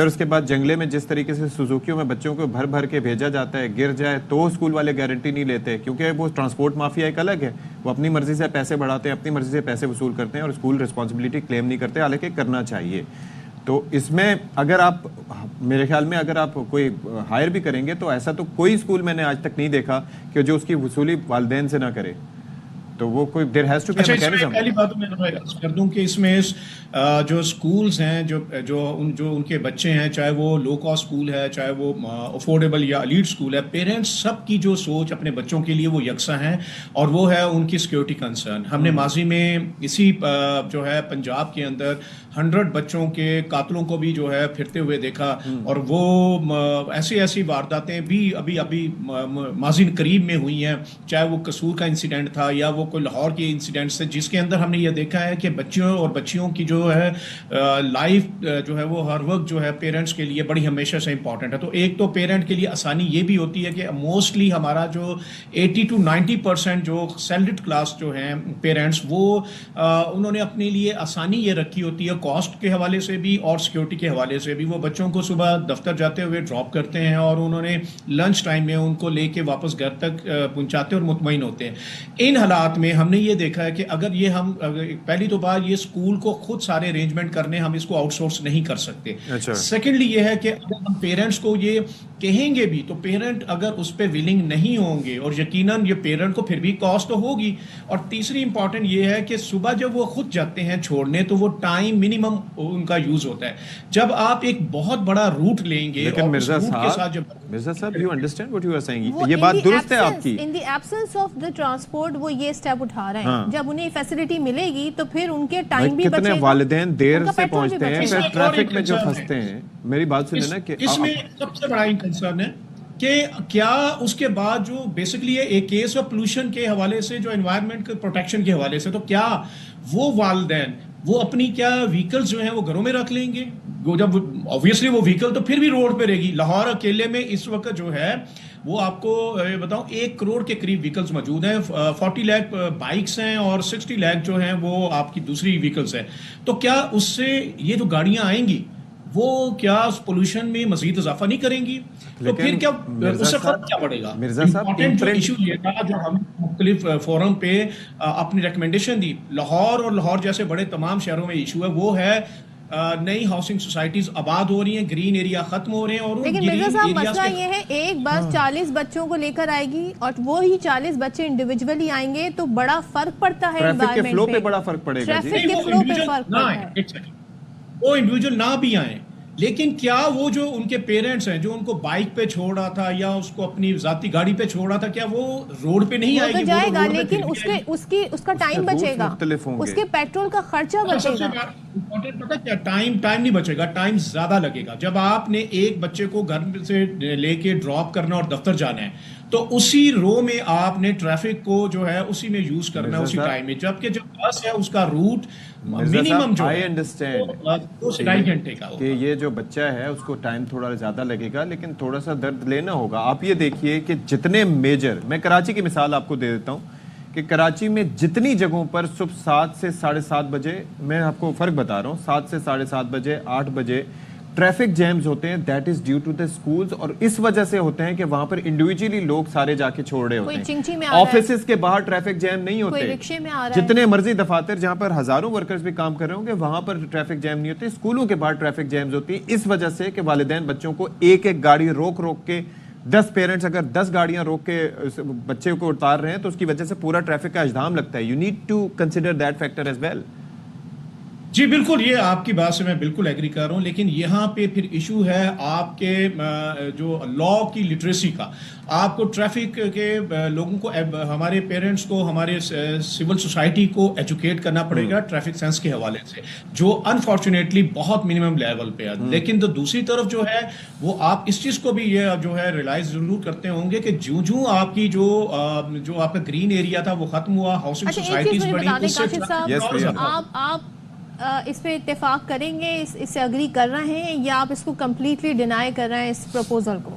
پھر اس کے بعد جنگلے میں جس طریقے سے سوزوکیوں میں بچوں کو بھر بھر کے بھیجا جاتا ہے, گر جائے تو اسکول والے گارنٹی نہیں لیتے, کیونکہ وہ ٹرانسپورٹ مافیا ایک الگ ہے, وہ اپنی مرضی سے پیسے بڑھاتے ہیں, اپنی مرضی سے پیسے وصول کرتے ہیں اور اسکول رسپانسبلٹی کلیم نہیں کرتے, حالانکہ کرنا چاہیے. تو اس میں اگر آپ, میرے خیال میں اگر آپ کوئی ہائر بھی کریں گے تو ایسا تو کوئی اسکول میں نے آج تک نہیں دیکھا کہ جو اس کی وصولی والدین سے نہ کرے. تو وہ کوئی there has to be a mechanism. پہلی بات میں کر دوں کہ اس میں جو سکولز ہیں جو ان کے بچے ہیں, چاہے وہ لو کاسٹ سکول ہے, چاہے وہ افورڈیبل یا ایلیٹ سکول ہے, پیرنٹس سب کی جو سوچ اپنے بچوں کے لیے وہ یکساں ہیں, اور وہ ہے ان کی سیکیورٹی کنسرن. ہم نے ماضی میں اسی جو ہے پنجاب کے اندر 100 بچوں کے قاتلوں کو بھی جو ہے پھرتے ہوئے دیکھا, اور وہ ایسی وارداتیں بھی ابھی ماضی قریب میں ہوئی ہیں, چاہے وہ قصور کا انسیڈنٹ تھا یا وہ کوئی لاہور کے انسیڈنٹ سے, جس کے اندر ہم نے یہ دیکھا ہے کہ بچوں اور بچیوں کی جو ہے لائف جو ہے وہ ہر وقت جو ہے پیرنٹس کے لیے بڑی ہمیشہ سے امپورٹنٹ ہے. تو ایک تو پیرنٹ کے لیے آسانی یہ بھی ہوتی ہے کہ موسٹلی ہمارا جو 80 to 90% جو سیلڈ کلاس جو ہیں پیرنٹس, وہ انہوں نے اپنے لیے آسانی یہ رکھی ہوتی ہے کاسٹ کے حوالے سے بھی اور سیکیورٹی کے حوالے سے بھی. وہ بچوں کو صبح دفتر جاتے ہوئے ڈراپ کرتے ہیں اور انہوں نے لنچ ٹائم میں ان کو لے کے واپس گھر تک پہنچاتے اور مطمئن ہوتے ہیں. ان حالات میں ہم نے یہ دیکھا ہے کہ اگر یہ ہم پہلی تو بات یہ اسکول کو خود سارے ارینجمنٹ کرنے, ہم اس کو آؤٹ سورس نہیں کر سکتے. سیکنڈلی یہ ہے کہ اگر ہم پیرنٹس کو یہ کہیں گے بھی تو پیرنٹ اگر اس پہ ولنگ نہیں ہوں گے, اور یقیناً یہ پیرنٹ کو پھر بھی کاسٹ تو ہوگی. اور تیسری امپورٹنٹ یہ ہے کہ صبح جب وہ خود جاتے ہیں چھوڑنے تو وہ ٹائم منیمم ان کا یوز ہوتا ہے. جب آپ ایک بہت بڑا روٹ لیں گے, لیکن Mirza sahib you understand what you are saying, یہ بات درست ہے آپ کی. In the absence of the transport وہ یہ اسٹیپ اٹھا رہے ہیں. جب انہیں فیسلٹی ملے گی تو پھر ان کے ٹائم بھی بچے گا. کتنے والدین دیر سے پہنچتے ہیں, پھر ٹریفک میں جو پھنستے ہیں. میری بات سنیں نا کہ اس میں سب سے بڑا کنسرن ہے کہ کیا اس کے بعد جو بیسکلی ایک کیس آف پولوشن کے حوالے سے, جو انوائرمنٹ کے پروٹیکشن کے حوالے سے, تو کیا وہ والدین وہ اپنی کیا وہیکلز جو ہیں وہ گھروں میں رکھ لیں گے؟ جب obviously وہ وہیکل تو پھر بھی روڈ پہ رہے گی. لاہور اکیلے میں اس وقت جو ہے وہ آپ کو بتاؤں 1 کروڑ کے قریب وہیکلز موجود ہیں, 40 لاکھ بائکس ہیں اور 60 لاکھ جو ہیں وہ آپ کی دوسری وہیکلز ہیں. تو کیا اس سے یہ جو گاڑیاں آئیں گی وہ کیا پولوشن میں مزید اضافہ نہیں کریں گی؟ تو پھر کیا اس سے فرق کیا پڑے گا؟ مرزا صاحب ایشو یہ تھا جو ہم مختلف فورم پہ اپنی ریکمنڈیشن دی, لاہور اور لاہور جیسے بڑے تمام شہروں میں ایشو ہے, وہ ہے نئی ہاؤسنگ سوسائٹیز آباد ہو رہی ہیں, گرین ایریا ختم ہو رہے ہیں. اور لیکن مرزا صاحب مسئلہ یہ ہے ایک بس 40 بچوں کو لے کر آئے گی اور وہی 40 بچے انڈیویجولی آئیں گے تو بڑا فرق پڑتا ہے ٹریفک کے فلو پہ, بڑا فرق پڑے گا. ٹریفک کے فلو پہ فرق پڑتا ہے. وہ انڈیویجول نہ بھی آئیں, لیکن کیا وہ جو ان کے پیرنٹس ہیں جو ان کو بائک پہ چھوڑ رہا تھا یا اس کو اپنی ذاتی گاڑی پہ چھوڑ رہا تھا, کیا وہ روڈ پہ نہیں آئے گی؟ جائے گا, لیکن اس کا ٹائم بچے گا, اس کے پیٹرول کا خرچہ بچے گا. پتہ کیا ٹائم نہیں بچے گا, ٹائم زیادہ لگے گا. جب آپ نے ایک بچے کو گھر سے لے کے ڈراپ کرنا اور دفتر جانا ہے تو اسی رو میں آپ نے ٹریفک کو جو ہے اسی میں یوز کرنا ہے اسی ٹائم میں, جبکہ جب بس ہے اس کا روٹ منیمم جو ہے 2.5 گھنٹے کا. کہ یہ جو بچہ ہے اس کو ٹائم تھوڑا زیادہ لگے گا, لیکن تھوڑا سا درد لینا ہوگا. آپ یہ دیکھیے کہ جتنے میجر, میں کراچی کی مثال آپ کو دے دیتا ہوں کہ کراچی میں جتنی جگہوں پر صبح 7 سے 7:30 بجے, میں آپ کو فرق بتا رہا ہوں, 7 سے 7:30 بجے 8 بجے ٹریفک جیمز ہوتے ہیں, that is due to the schools. اور اس وجہ سے ہوتے ہیں کہ وہاں پر انڈیویجلی لوگ سارے جا کے چھوڑ رہے ہوتے ہیں. آفیسز کے باہر ٹریفک جیم نہیں ہوتے, جتنے مرضی دفاتر جہاں پر ہزاروں ورکرز بھی کام کر رہے ہوں گے وہاں پر ٹریفک جیم نہیں ہوتے. اسکولوں کے باہر ٹریفک جیمز ہوتی ہے اس وجہ سے کہ والدین بچوں کو ایک گاڑی روک کے 10 پیرنٹس اگر 10 گاڑیاں روک کے بچے کو اتار رہے ہیں تو اس کی وجہ سے پورا ٹریفک کا اجدام لگتا ہے. You need to consider that factor as well. جی بالکل, یہ آپ کی بات سے میں بالکل ایگری کر رہا ہوں, لیکن یہاں پہ پھر ایشو ہے آپ کے جو لا کی لٹریسی کا. آپ کو ٹریفک کے لوگوں کو, ہمارے پیرنٹس کو, ہمارے سول سوسائٹی کو ایجوکیٹ کرنا پڑے گا ٹریفک سینس کے حوالے سے, جو انفارچونیٹلی بہت منیمم لیول پہ ہے. لیکن تو دوسری طرف جو ہے وہ آپ اس چیز کو بھی یہ جو ہے ریلائز ضرور کرتے ہوں گے کہ جو آپ کی جو آپ کا گرین ایریا تھا وہ ختم ہوا, ہاؤسنگ سوسائٹیز بڑی, اس سے آپ اس پہ اتفاق کریں گے, اس سے اگری کر رہے ہیں یا آپ اس کو کمپلیٹلی ڈینائی کر رہے ہیں اس پروپوزل کو؟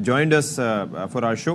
joined us for our show.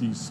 30।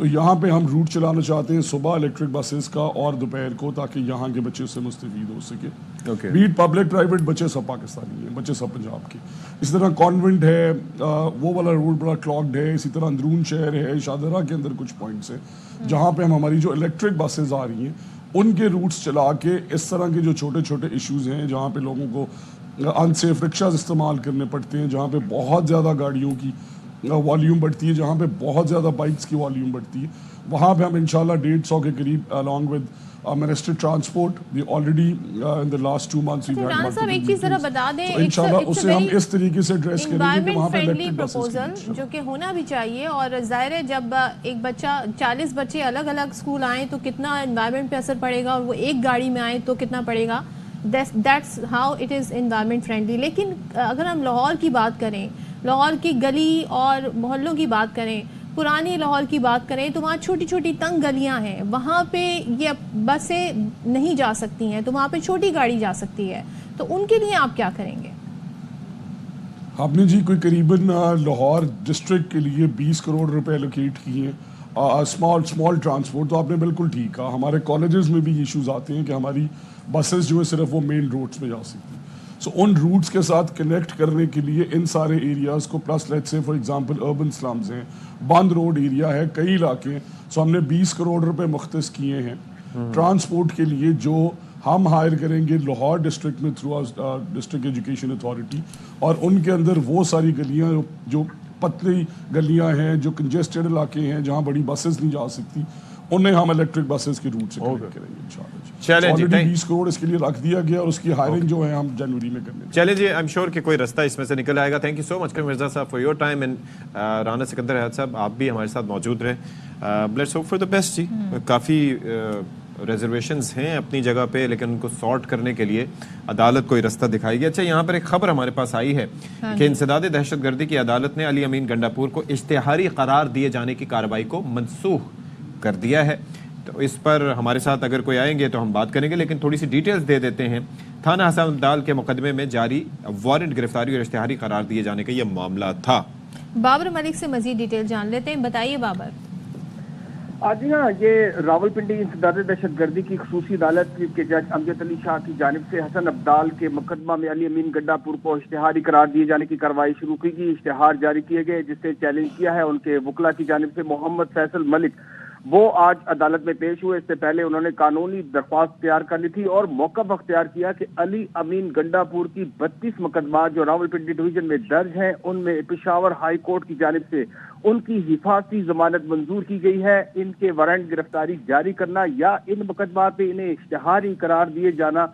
تو یہاں پہ ہم روٹ چلانا چاہتے ہیں صبح الیکٹرک بسز کا اور دوپہر کو، تاکہ یہاں کے بچے اس سے مستفید ہو سکے. بیٹ پبلک پرائیویٹ، بچے سب پاکستانی ہیں، بچے سب پنجاب کے. اسی طرح کانوینٹ ہے، وہ والا روڈ بڑا کلاکڈ ہے. اسی طرح اندرون شہر ہے، شاہدرہ کے اندر کچھ پوائنٹس ہیں جہاں پہ ہم ہماری جو الیکٹرک بسز آ رہی ہیں ان کے روٹس چلا کے اس طرح کے جو چھوٹے چھوٹے ایشوز ہیں جہاں پہ لوگوں کو ان سیف رکشاز استعمال کرنے پڑتے ہیں، جہاں پہ بہت زیادہ گاڑیوں کی والیوم بڑھتی ہے، جہاں پہ بہت زیادہ بائکس کی والیوم بڑھتی ہے، وہاں پہ ہم انشاءاللہ 150 کے قریب along with Ministry Transport we already in the last 2 months we've had Rana صاحب ایک چیز ذرا بتا دیں، انشاءاللہ اسے ہم اس طریقے سے ایڈریس کریں گے کہ وہاں پہ الیکٹرک پروپوزل جو کہ ہونا بھی چاہیے. اور ظاہر ہے جب ایک بچہ 40 بچے الگ الگ اسکول آئیں تو کتنا انوائرمنٹ پہ اثر پڑے گا، اور وہ ایک گاڑی میں آئیں تو کتنا پڑے گا. That's how it is environment friendly. لیکن اگر ہم لاہور کی بات کریں، لاہور کی گلی اور محلوں کی بات کریں، پرانی لاہور کی بات کریں، تو وہاں چھوٹی چھوٹی تنگ گلیاں ہیں، وہاں پہ یہ بسیں نہیں جا سکتی ہیں، تو وہاں پہ چھوٹی گاڑی جا سکتی ہے. تو ان کے لیے آپ کیا کریں گے؟ آپ نے جی کوئی قریباً لاہور ڈسٹرکٹ کے لیے 20 کروڑ روپے الوکیٹ کیے ہیں اسمال ٹرانسپورٹ. تو آپ نے بالکل ٹھیک کہا. ہمارے کالجز میں بھی ایشوز آتے ہیں کہ ہماری بسز جو ہے صرف وہ مین روڈز میں جا سکتی ہیں. سو ان روٹس کے ساتھ کنیکٹ کرنے کے لیے ان سارے ایریاز کو plus let's say for example urban slums ہیں، بند روڈ ایریا ہے، کئی علاقے ہیں. سو ہم نے 20 کروڑ روپے مختص کیے ہیں ٹرانسپورٹ کے لیے، جو ہم ہائر کریں گے لاہور ڈسٹرکٹ میں تھرو ڈسٹرکٹ ایجوکیشن اتھارٹی. اور ان کے اندر وہ ساری گلیاں جو پتلی گلیاں ہیں، جو کنجسٹڈ علاقے ہیں جہاں بڑی بسز نہیں جا سکتی، انہیں ہم الیکٹرک بسز کے روٹ سے کنیکٹ کریں گے انشاءاللہ. چلیں جی 20 کروڑ اس کے لیے رکھ دیا گیا اور اس کی ہائرنگ جو ہے ہم جنوری میں کرنے. چلیں جی، آئی ایم شیور کہ کوئی رستہ اس میں سے نکل آئے گا. Thank you so much Mirza صاحب for your time. And Rana Sikandar Hayat صاحب آپ بھی ہمارے ساتھ موجود رہے. Let's hope for the best. جی کافی ریزرویشنز ہیں اپنی جگہ پہ، لیکن ان کو سارٹ کرنے کے لیے عدالت کوئی رستہ دکھائے گی. اچھا، یہاں پر ایک خبر ہمارے پاس آئی ہے کہ انسداد دہشت گردی کی عدالت نے علی امین گنڈاپور کو اشتہاری قرار دیے جانے کی کارروائی کو منسوخ کر دیا ہے. تو اس پر ہمارے ساتھ اگر کوئی آئیں گے تو ہم بات کریں گے، لیکن تھوڑی سی ڈیٹیلز دے دیتے ہیں. تھانہ حسن عبدال کے مقدمے میں جاری وارنٹ گرفتاری اور اشتہاری قرار دیے جانے کا یہ معاملہ تھا. بابر ملک سے مزید ڈیٹیل جان لیتے ہیں. بتائیے بابر. جی ہاں، یہ راولپنڈی انسداد دہشت گردی کی خصوصی عدالت کے جج امجد علی شاہ کی جانب سے حسن عبدال کے مقدمہ میں علی امین گنڈاپور کو اشتہاری قرار دیے جانے کی کارروائی شروع کی گئی. اشتہار جاری کیے گئے جس سے چیلنج کیا ہے ان کے وکلا کی جانب سے محمد فیصل ملک. وہ آج عدالت میں پیش ہوئے. اس سے پہلے انہوں نے قانونی درخواست تیار کر لی تھی اور موقف اختیار کیا کہ علی امین گنڈاپور کی 32 مقدمات جو راولپنڈی ڈویژن میں درج ہیں ان میں پشاور ہائی کورٹ کی جانب سے ان کی حفاظتی ضمانت منظور کی گئی ہے. ان کے وارنٹ گرفتاری جاری کرنا یا ان مقدمات پہ انہیں اشتہاری قرار دیے جانا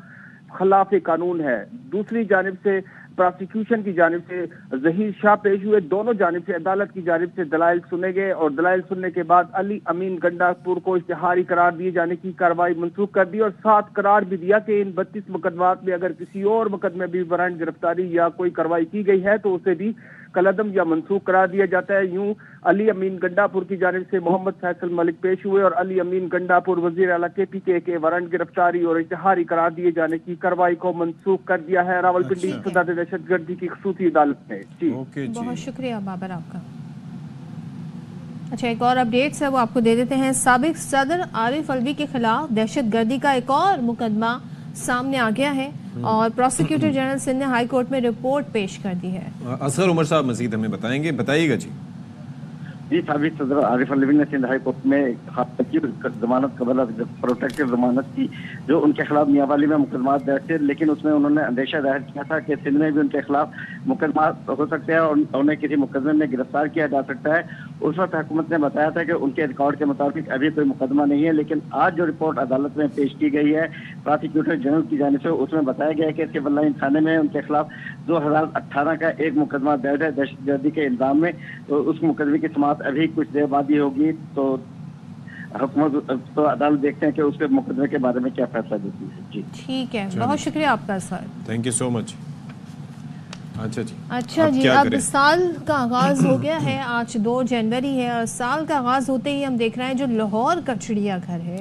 خلاف قانون ہے. دوسری جانب سے پراسیکیوشن کی جانب سے ظہیر شاہ پیش ہوئے. دونوں جانب سے عدالت کی جانب سے دلائل سنے گئے اور دلائل سننے کے بعد علی امین گنڈاپور کو اشتہاری قرار دیے جانے کی کارروائی منسوخ کر دی اور ساتھ قرار بھی دیا کہ ان 32 مقدمات میں اگر کسی اور مقدمے بھی وارنٹ گرفتاری یا کوئی کارروائی کی گئی ہے تو اسے بھی کالعدم یا منسوخ قرار دیا جاتا ہے. یوں علی امین گنڈاپور کی جانب سے محمد فیصل ملک پیش ہوئے اور علی امین گنڈاپور وزیر اعلیٰ KPK کے وارنٹ گرفتاری اور اشتہاری قرار دیے جانے کی کارروائی کو منسوخ کر دیا ہے راولپنڈی انسداد دہشت گردی کی خصوصی عدالت نے. جی بہت شکریہ بابر آپ کا. اچھا، ایک اور اپڈیٹس ہے وہ آپ کو دے دیتے ہیں. سابق صدر عارف الوی کے خلاف دہشت گردی کا ایک اور مقدمہ سامنے آ گیا ہے اور پروسیکیوٹر جنرل سندھ نے ہائی کورٹ میں رپورٹ پیش کر دی ہے. اصغر عمر صاحب مزید ہمیں بتائیں گے. بتائیے گا. جی سابق صدر عارف الوی نے سندھ ہائی کورٹ میں ضمانت قبل پروٹیکٹیو ضمانت کی جو ان کے خلاف میاں میں مقدمات درج تھے، لیکن اس میں انہوں نے اندیشہ ظاہر کیا تھا کہ سندھ میں بھی ان کے خلاف مقدمات ہو سکتے ہیں اور انہیں کسی مقدمے میں گرفتار کیا جا سکتا ہے. اس وقت حکومت نے بتایا تھا کہ ان کے ریکارڈ کے مطابق ابھی کوئی مقدمہ نہیں ہے، لیکن آج جو رپورٹ عدالت میں پیش کی گئی ہے پراسیکیوٹر جنرل کی جانب سے، اس میں بتایا گیا ہے کہ سیف اللہ تھانے میں ان کے خلاف 2018 کا ایک مقدمہ درج ہے دہشت گردی کے الزام میں. تو اس مقدمے کی سماعت ابھی کچھ دیر بعد ہی ہوگی. تو حکومت تو عدالت دیکھتے ہیں کہ اس کے مقدمے کے بارے میں کیا فیصلہ دیتی ہے. جی ٹھیک ہے، بہت شکریہ آپ کا سر. تھینک یو سو مچ. اچھا جی، اب سال کا آغاز ہو گیا ہے. آج 2 جنوری ہے اور سال کا آغاز ہوتے ہی ہم دیکھ رہے ہیں جو لاہور کا چڑیا گھر ہے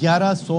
1100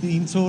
300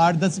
8-10,